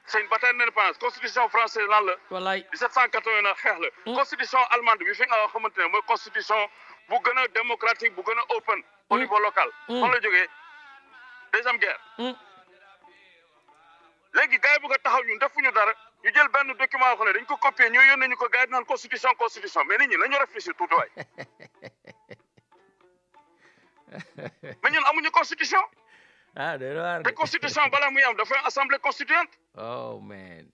c'est une bataille d'indépendance constitution française lan la. wallaay 1789 xeex la. constitution allemande bi fi nga xamante ne mooy constitution bu gën a démocratique bu gën a open. au niveau local. fan la jógee deuxième guerre. léegi gars yi bëgg a taxaw ñun defuñu dara ñu jël benn document yoo xam ne dañ ko copier ñu yónnee ñu ko gars yi naan constitution mais nit ñi nañu réfléchir tuuti waay. mais ñun amuñu constitution. ah de waar te constitution balaa muy am dafay assemblée constituante. oh man.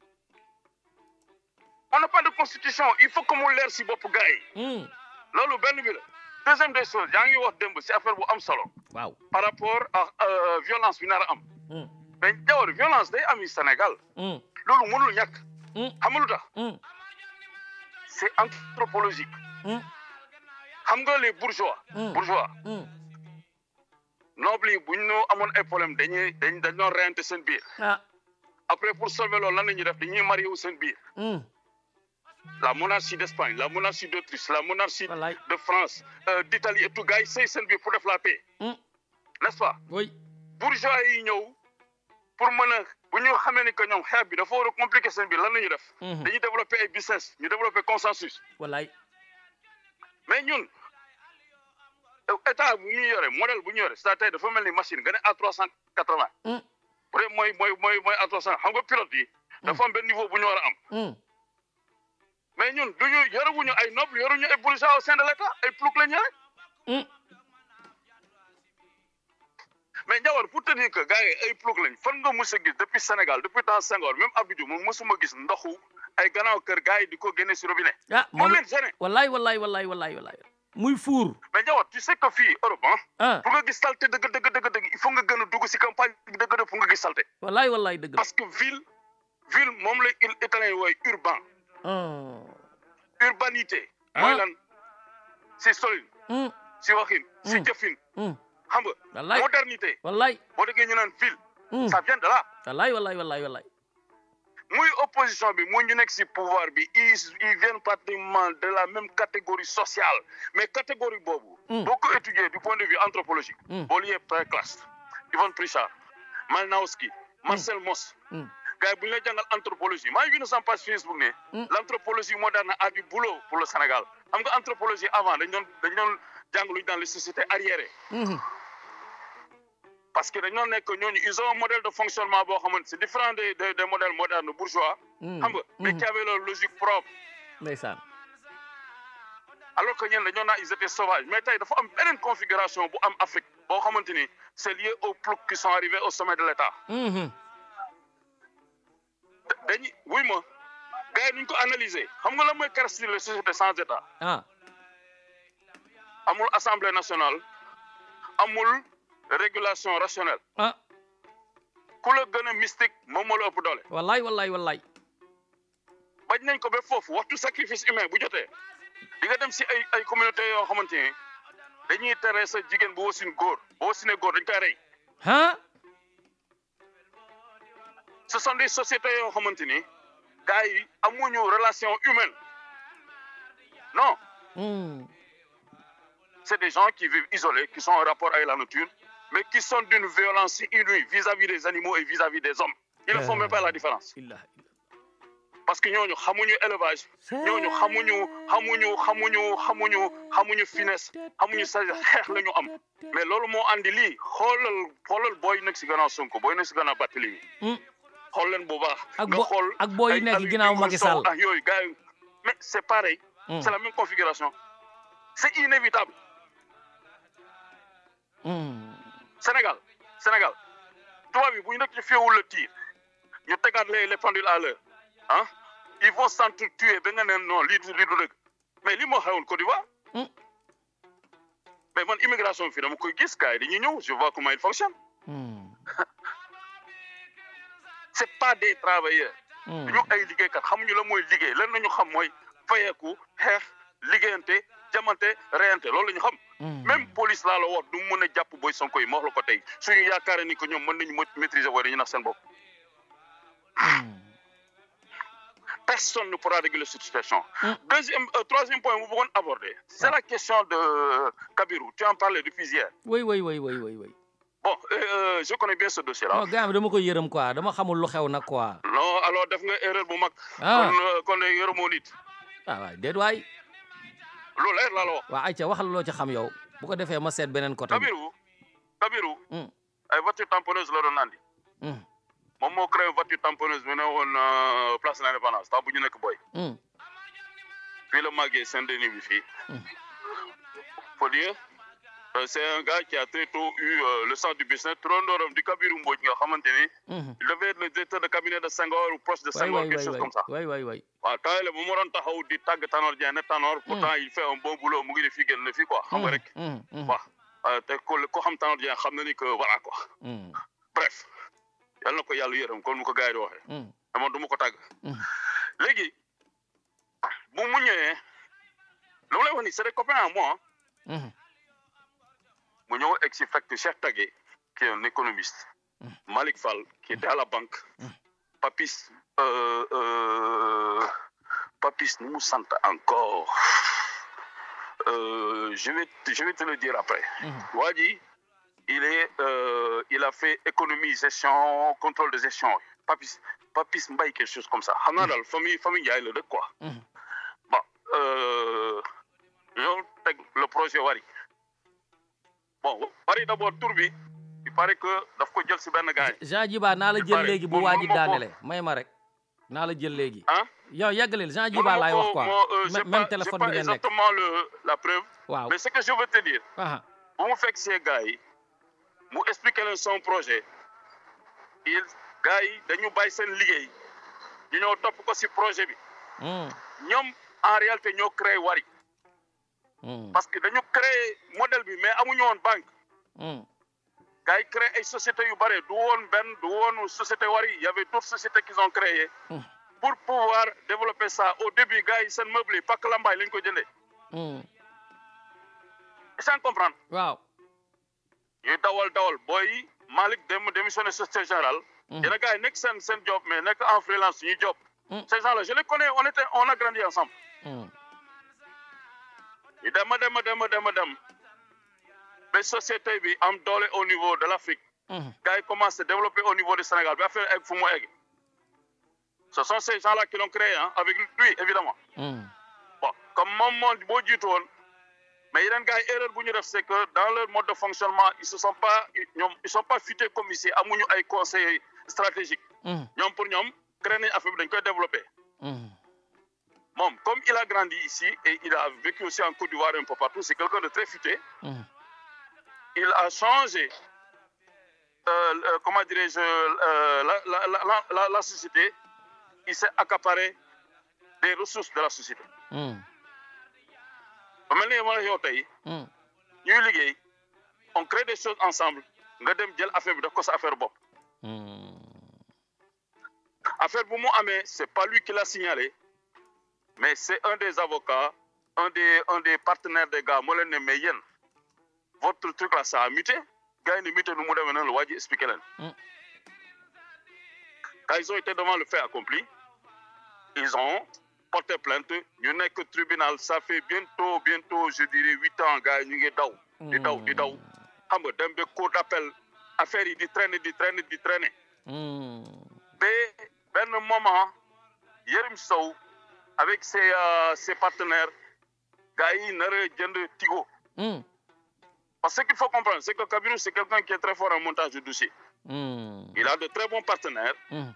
on n'a pas de constitution il faut que mu leer si bopp gars yi. loolu benn bi la. deuxième des choses yaa ngi wax démb si affaire bu am solo. waaw par rapport à violence bi nar a am. mais Ndiawar violence day am Sénégal. loolu mënul ñàkk. xam nga lu tax. c'est anthropologique. xam nga les bourgeois. noble yi bu ñu amoon ay problème dañoo reyante seen biir. après pour sauver loolu lan la ñuy def dañuy marié wu seen biir. la monarchie d'Espagne la monarchie d'Autriche la monarchie de France d'Italie et tout gars yi sëy seen biir pour def la paix. n'est-ce pas. oui bourgeois yi ñëw pour mën a bu ñu xamee ni que ñoom xeex bi dafa war a compliquer seen biir lan la ñuy def. dañuy développer ay business ñu développer consensus. wallaay. mais ñun. état bu ñu yore modèle bu ñu yore c'est-à-dire dafa mel ni machine nga ne A380. peut-être mooy A300 xam nga pilote yi. dafa am benn niveau bu ñu war a am. mais ñun du ñu yorewuñu ay noble yorewuñu ay bourgeois au sein de l'état ay plouc la ñu yore. mais Ndiawar pour te dire que gars yi ay plouc lañ fan nga mës a gis depuis Sénégal depuis temps Senghor même Abidou moom mësuma gis ndoxu ay gannaaw kër gars yi di ko génne si robinet. moom leen gêné. wallaay. muy fuur. mais Ndiawar tu sais que fii Europe pour nga gis salté dëgg il faut nga gën a dugg si campagne bi dëgg pour nga gis salté. wallaay dëgg. parce que ville moom la italien yi wooy urbain. urbanité. mooy lan si solin. si waxin. si jëfin. xam nga modernité. wallaay boo déggee ñu naan ville. ça vient de là. wallaay. muy opposition bi muy ñu nekk si pouvoir bi ils viennent pratiquement de la même catégorie sociale mais catégorie boobu. boo ko étudier du point de vue anthropologique. boo liee Pécresse Yvonne Pritchard Malinowski Marcel Mauss. gars yi bu ñu lay jàngal anthropologie maa ngi bind sama page Facebook ne. l'anthropologie moderne a du boulot pour le Sénégal xam nga anthropologie avant dañ doon jàng lu ñu dans les sociétés arriérées. parce que dañoo nekk ñooñu ils ont un modèle de fonctionnement boo xamante c'est différent des modèles modernes bourgeois. xam nga mais qui avait leur logique propre. ndeysaan. alors que ñenn dañoo naan ils étaient sauvages mais tey dafa am beneen configuration bu am Afrique boo xamante ni c'est lié aux ploucs qui sont arrivés au sommet de l'État. dañuy wuy ma gars yi nuñ ko analyser xam nga la mooy caractériser les sociétés sans État. amul assemblée nationale amul. régulation rationnelle. ku la gën a mystique moom moo la ëpp doole. wallaay. bañ nañ ko ba foofu waxtu sacrifice humain bu jotee di nga dem si ay communautés yoo xamante ni dañuy tere sa jigéen bu wasin góor bu wasinee góor dañ koy rey. ce sont des sociétés yoo xamante ni gars yi amuñu relation humaine non. C'est des gens qui vivent isolés qui sont en rapport avec la nature. Mais qui sont d'une violence inouïe vis-à-vis des animaux et vis-à-vis des hommes. Ils ne font même pas la différence. Parce que ñooñu xamuñu élevage. ñooñu xamuñu finesse. xamuñu sa xeex la ñu am. mais loolu moo andi lii xoolal booy nekk si gannaaw Sonko booy nekk si gannaaw Barthélémy. xool leen bu baax. ak booy nekk ginnaaw Macky Sall. yooyu gars yi mais c'est pareil. c'est la même configuration. c'est inévitable. Sénégal tubaab bi bu ñu nekk ci féewul le tir ñu tegaat les pendules à l'heure ils vont s'entretuer ba nga ne non lii du dëgg mais li moo xewoon Côte d'Ivoire mais man immigration fii dama koy gis gars yi dañuy ñëw je vois comment il fonctionne c'est pas des travailleurs duñu ay liggéeykat xamuñu la mooy liggéey lan nañu xam mooy fayeeku xeex liggéeyante jamante reyante loolu la ñu xam même police laa la wax du mën a jàpp Boy Sonko yi ma wax la ko tey suñu yaakaare ni que ñoom mën nañu maîtriser booy dañu nax seen bopp personne ne pourra réguler cette situation. Troisième point, vous pouvez aborder, c'est la question de Kabirou. Tu en parlais depuis hier. Oui. Bon, je connais bien ce dossier-là. Non, gars, dama ko yërëm quoi, dama xamul lu xew nag quoi. Non, alors def nga erreur bu mag. Kon yërëmoo nit. Waay, déet waay. Loolu leer laa la wax. Waaw ayca waxal loo ci xam yow. Bu ko defee ma seet beneen côté. Kabirou. Ay voiture tamponneuse la doon andi. moom moo créé voiture tamponneuse bi ne woon place de l'Indépendance temps bu ñu nekk boy fii la màggee Saint-Denis bi fii faut dire c'est un gars qui a très tôt eu le sens du business trondooram di Kabirou Mbodj nga xamante ni il devait être le directeur de cabinet de Senghor ou proche de Senghor quelque chose comme ça waaw temps la bu ma doon taxaw di tàgg Tanor Dieng ne Tanor pourtant il fait un bon boulot mu ngi def fii génn na fii quoi xam nga rek waaw te ko xam Tanor Dieng xam na ni que voilà quoi bref yàlla na ko yàlla yërëm kon mu ko gars yi di waxee. dama du ma ko tàgg. léegi bu mu ñëwee lu ma lay wax ni c'est des copains à moi. mu ñëw egg si fekk Cheikh Tagué qui est un économiste. Malick Fall qui était à la banque. Papis nu mu sant encore je vais te le dire après. waa ji il a fait économie, gestion, contrôle de gestion. Papis Mbaye, quelque chose comme ça. xam naa daal famille Ndiaye la dëkk quoi. Bon, ñoo teg le projet Wari. Bon, Wari d'abord tur bi, il paraît que daf ko jël si benn gars. Jean Djiba naa la jël léegi bu waa ji daanele may ma rek naa la jël léegi. yow yàggaleel Jean Djiba laay wax quoi. Même téléphone bi ngeen nekk. Exactement la preuve. Waaw. Mais ce que je veux te dire. bu mu fekk ces gars yi. mu expliquer leen son projet gars yi dañu bàyyi seen liggéey ñu ñëw topp ko si projet bi ñoom en réalité ñoo créé Wari parce que dañu créé modèle bi mais amuñu woon banque gars yi créé ay sociétés yu bare du woon société Wari il y avait d'autres sociétés qu'ils ont créées pour pouvoir développer ça au début gars yi seen meuble yi Pak Lambaay lañ ko jëndee sans comprendre waaw ñuy dawal booy Malick dem démissionné société générale. yéen a gars yi nekk seen job mais nekk en freelance ñuy job. ces gens-là je les connais on a grandi ensemble. ñu dem ba société bi am doole au niveau de l'Afrique. gars yi commencé à développer au niveau du Sénégal ba affaire egg fu mu egg. ce sont ces gens-là qui l'ont créé avec lui évidemment. Bon comme moom moo boo jiitu woon. Mais yeneen gars yi erreur bu ñu def c'est que dans leur mode de fonctionnement ils sont pas futés comme ici amuñu ay conseils stratégiques. ñoom pour ñoom créé nañ affaire bi dañ koy développer. moom comme il a grandi ici et il a vécu aussi en Côte d'Ivoire un peu partout c'est quelqu'un de très futé. Il a changé comment dirais-je la société. Il s'est accaparé des ressources de la société. mel ni ma la yow tey ñuy liggéey on crée des choses ensemble nga dem jël affaire bi def ko sa affaire bopp affaire bu mu amee c'est pas lui qui l'a signalé mais c'est un des avocats un des partenaires des gars moo leen ne mais yéen votre truc là ça a muté gars yi ne muté nu mu demee noonu la waa ji expliqué leen quand ils ont été devant le fait accompli ils ont porté plainte ñu nekk tribunal ça fait bientôt je dirais 8 ans gars yi ñu ngi daw di daw xam nga dem ba cour d'appel affaire yi di traîner ba benn moment Yérim Sow avec ses partenaires gars yi nar a jënd Tigo parce que ce qu'il faut comprendre c'est que Kabirou c'est quelqu'un qui est très fort en montage de dossier il a de très bons partenaires xam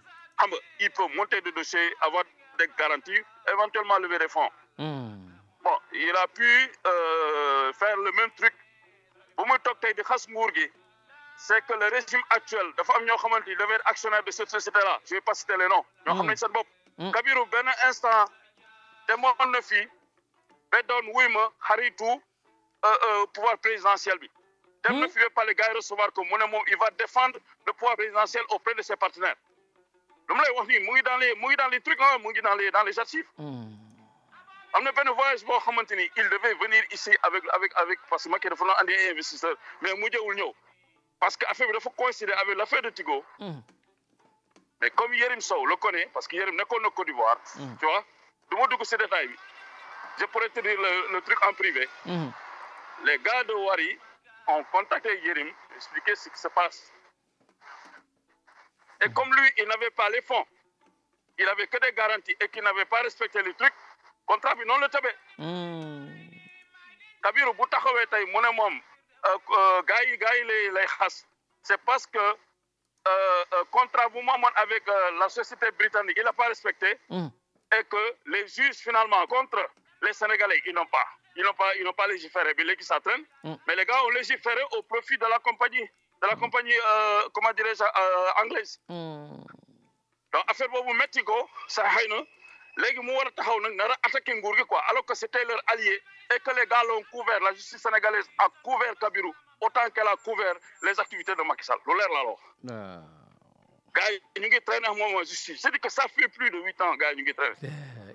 nga il peut monter des dossiers avoir des garanties, éventuellement lever des fonds. Bon, il a pu faire le même truc. C'est que le régime actuel, il devait être actionnaire de cette société-là. Je ne vais pas citer les noms. Kabirou, ben instant, demande de fille, bedon wima, haritou, pouvoir présidentiel. Dem ne fille pas les gars recevoir comme il va défendre le pouvoir présidentiel auprès de ses partenaires. dama lay wax nii mu ngi dans les trucs mu ngi dans les archives. am na benn voyage boo xamante ni il devait venir ici avec parce que Macky dafa doon andi ay investisseurs mais mu jëwul ñëw parce que affaire bi dafa coïncider avec l'affaire de Tigo. mais comme Yérim Sow le connaît parce que Yérim nekkoon na Côte d'Ivoire. tu vois du ma dugg ci détail bi je pourrais te dire le truc en privé. Les gars de Wari ont contacté Yérim expliquer ce qui se passe. Et comme lui, il n'avait pas les fonds, il avait que des garanties et qu'il n'avait pas respecté les trucs, contrat bi noonu la tëbee. Kabiru bu taxawee tey mu ne moom gars yi lay xas c'est parce que contrat bu mu amoon avec la société britannique il n'a pas respecté. Et que les juges finalement contre les Sénégalais ils n'ont pas légiféré bi léegi ça traîne. Mais les gars ont légiféré au profit de la compagnie comment dirais-je anglaise. Donc affaire boobu metti ko sa xëy na léegi mu war a taxaw nag nar a attaquer nguur gi quoi alors que c'était leur allié et que les gars l'ont couvert la justice sénégalaise a couvert Kabirou autant qu'elle a couvert les activités de Macky Sall lu leer la wax. gars yi ñu ngi traîner moom justice c'est-à-dire que ça fait plus de 8 ans gars yi ñu ngi traîner.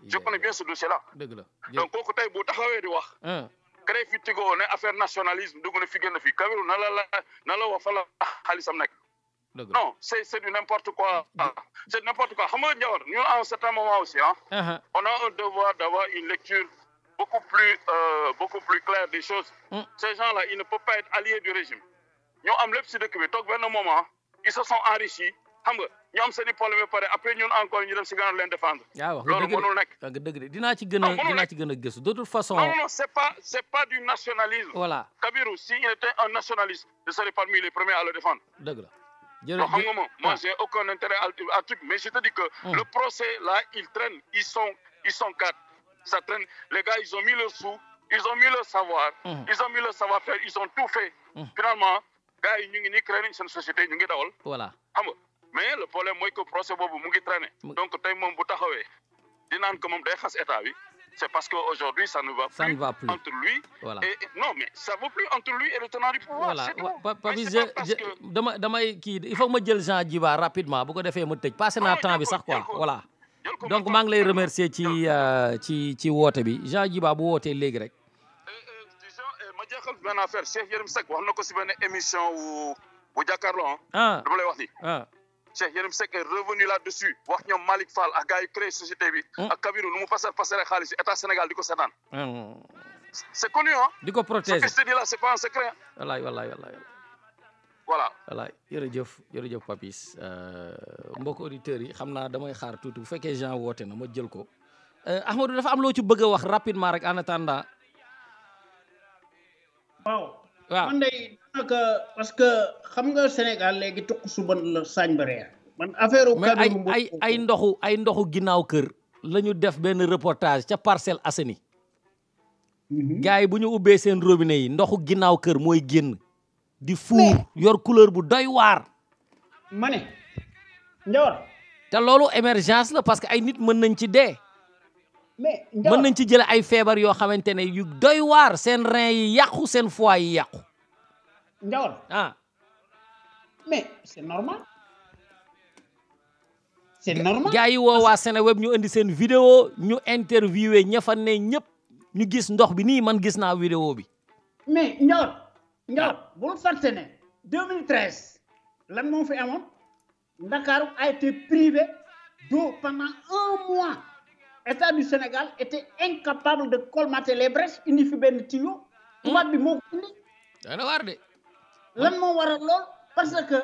Je connais bien ce dossier là. Donc kooku tey bu taxawee di wax. créé fi Tigo ne affaire nationalisme dugg na fi génn fi Kabirou na la wax fa la xaalisam nekk. Non, c'est du n'importe quoi. C'est n'importe quoi. Xam nga Ndiawar, nous, à un certain moment aussi, on a un devoir d'avoir une lecture beaucoup plus claire des choses. Ces gens-là, ils ne peuvent pas être alliés du régime. Nous am lépp ci dëkk bi toog benn moment, ils se sont enrichis. Xam nga ñu am seeni problème pare après ñun encore ñu dem ci gànnaaw leen défendre. Loolu mënul nekk. Dëgg dinaa ci gën a gëstu. De toute façon. Non, c'est pas du nationalisme. Voilà. Kabirou, s'il était un nationaliste, je serais parmi les premiers à le défendre. Dëgg la. Moi, j'ai aucun intérêt à truc, mais je te dis que le procès, là, il traîne. Ils sont 4. Ça traîne. Les gars, ils ont mis leur sous, ils ont mis leur savoir, ils ont mis leur savoir-faire, ils ont tout fait. Finalement, gars, ils ont créé une société, ils ont dawal. Voilà. Mais le problème, c'est que le procès, il traîne. Donc, tay mom bu taxawé, di nan ko mom day xass état bi. C'est parce qu'aujourd'hui, ça ne va plus entre lui et... Non, mais ça ne va plus entre lui et le tenant du pouvoir. Voilà. Papi, il faut que je dise Jean Djiba rapidement. Bu ko defee ma tëj passé naa temps bi sax quoi. Voilà. Donc maa ngi lay remercier ci woote bi Jean Djiba bu wootee léegi rek. Ma jeexal benn affaire Cheikh Yérim Seck wax na ko si benn émission bu Jakaarlo dama lay wax ni. Cheikh Yérim Seck est revenu là-dessus wax ñoom Malick Fall ak gars yi créé société bi ak Kabirou nu mu passer xaalis état Sénégal di ko seetaan. C'est connu di ko protéger ce que je te dis là c'est pas un secret. wallaay. Voilà. Wallaay jërëjëf Papis mbokk auditeurs yi xam naa damay xaar tuuti bu fekkee Jean woote na ma jël ko Ahmadou dafa am loo ci bëgg a wax rapidement rek en attendant. waaw. man day naka parce que xam nga Sénégal léegi tukk suba la sañ ba reer man affaire mais ay ndoxu ginnaaw kër la ñu def benn reportage ca Parcelles Assainies gars yi bu ñu ubbee seen robinet yi ndoxu ginnaaw kër mooy génn di fuur yor couleur bu doy waar ma ne Ndiawar te loolu émergence la parce que ay nit mën nañ ci dee mais mën nañ ci jële ay feebar yoo xamante ne yu doy waar seen rein yi yàqu seen foie yi yàqu Ndiawar mais c'est normal gars yi woo waa Seneweb ñu indi seen vidéo ñu interviewé ña fa ne ñëpp ñu gis ndox bi nii man gis naa vidéo bi mais Ndiawar bul fàtte ne 2013 lan moo fi amoon Dakar a été privé d'eau pendant 1 mois État du Sénégal était incapable de colmater les brèches indi fi benn tuyau tubaab bi moo ko indi dana waar de lan moo waral lool parce que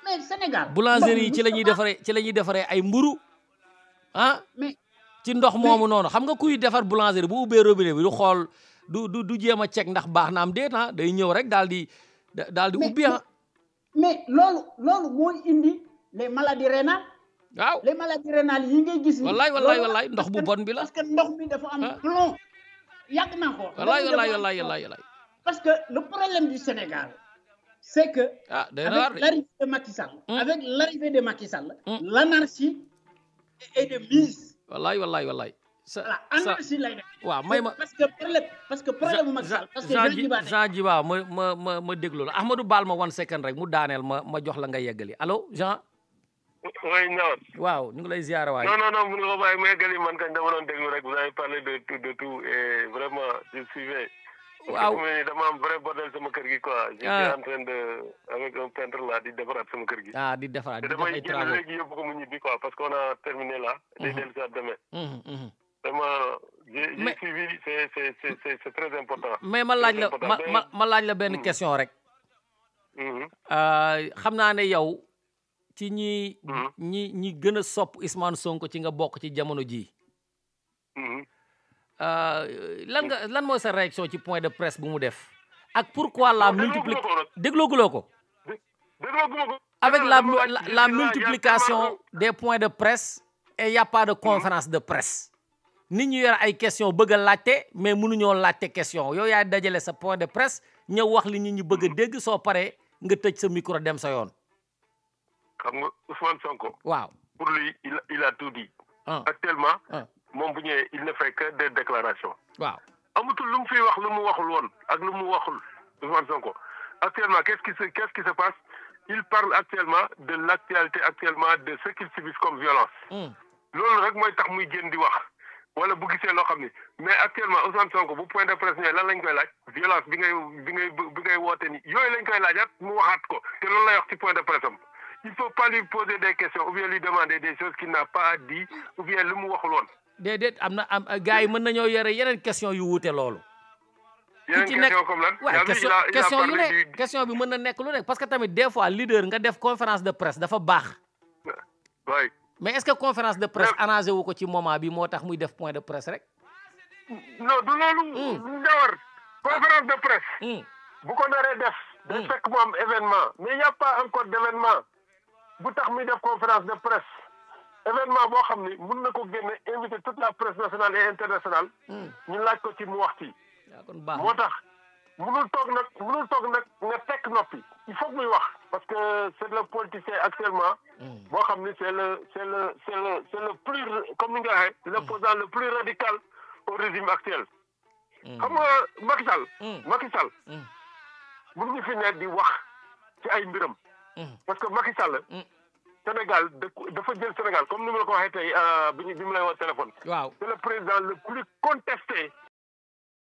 mais Sénégal boulangerie yi ci la ñuy defaree ay mburu mais ci ndox moomu noonu xam nga kuy defar boulangerie bu ubbee robinet bi du xool du jéem a cek ndax baax na am déet day ñëw rek daal di ubbi mais loolu mooy indi les maladies rénales waaw les maladies rénales yi ngay gis ni wallaay ndox bu bon bi la parce que ndox mi dafa am plomb yàgg naa ko wallaay parce que le problème du Sénégal c'est que avec l'arrivée de Macky Sall avec l'arrivée de Macky Sall l'anarchie est de mise wallaay anarchie lay def waaw may ma parce que problème Macky Sall parce que Jean Djiba ma déglu la Ahmadou baal ma 1 second rek mu daaneel ma jox la nga yeggali allo Jean oui ñëwaat. waaw ñu ngi lay ziar waay. non mun nga ko bàyyi mu eggali man kañ dama doon déglu rek vous avez parlé de tout et vraiment je suivais. waaw dama am vrai bordel sama kër gi quoi. je suis en train de avec un peintre là di defaraat sama kër gi. di defaraat di def damay ay génn travaux léegi yóbbu ko mu ñibbi quoi parce qu'on a terminé là. day dellu si demain. vraiment j'ai suivi c'est très important. mais ma laaj la ma laaj la benn question rek. xam naa ne yow ci ñi gën a sopp Ousmane Sonko ci nga bokk ci jamono ji lan mooy sa réaction ci point de presse bu mu def ak pourquoi la dégloo ko avec la multiplication des points de presse et y a pas de conférence de presse nit ñu yor ay question bëgg a laajte mais mënuñoo laajte question yow yaay dajale sa point de presse ñëw wax li nit ñi bëgg a dégg soo paree nga tëj sa micro dem sa yoon. xam nga Ousmane Sonko. waaw pour lui il a tout dit. actuellement. moom bu ñëwee il ne fait que des déclarations. waaw amatul lu mu fiy wax lu mu waxul woon ak lu mu waxul Ousmane Sonko actuellement qu'est-ce qui se passe il parle actuellement de l'actualité actuellement de ce qu'ils subissent comme violence. loolu rek mooy tax muy génn di wax. wala bu gisee loo xam ni mais actuellement Ousmane Sonko bu point de presse ñëwee lan lañ koy laaj violence bi ngay woote ni yooyu lañ koy laajaat mu waxaat ko te loolu lay wax ci point de presse am il faut pas lui poser des questions ou bien lui demander des choses qu'il n'a pas dit ou bien lu mu waxul woon. déedéet am gars yi mën nañoo yore yeneen question yu wuute loolu. yeneen question comme lan. waaw question yu ne question bi mën na nekk lu nekk parce que tamit des fois leader nga def conférence de presse dafa baax. waay. mais est-ce que conférence de presse arrangé wu ko ci moment bi moo tax muy def point de presse rek. non du loolu. Ndiawar conférence de presse. bu ko naree def. day fekk mu am événement. mais il y a pas encore d'événement bu tax muy def conférence de presse événement boo xam ni mun na ko génne inviter toute la presse nationale et internationale. ñu laaj ko ci mu wax ci. moo tax munul toog nag nga tekk noppi il faut que muy wax parce que c'est le politicien actuellement. boo xam ni c'est le plus comme ni nga waxee l'opposant le plus radical au régime actuel. xam nga Macky Sall. mënuñu fi ne di wax ci ay mbiram. parce que Macky Sall. Sénégal dafa jël Sénégal comme ni ma la ko waxee tey bi mu lay woo téléphone. waaw c'est le président le plus contesté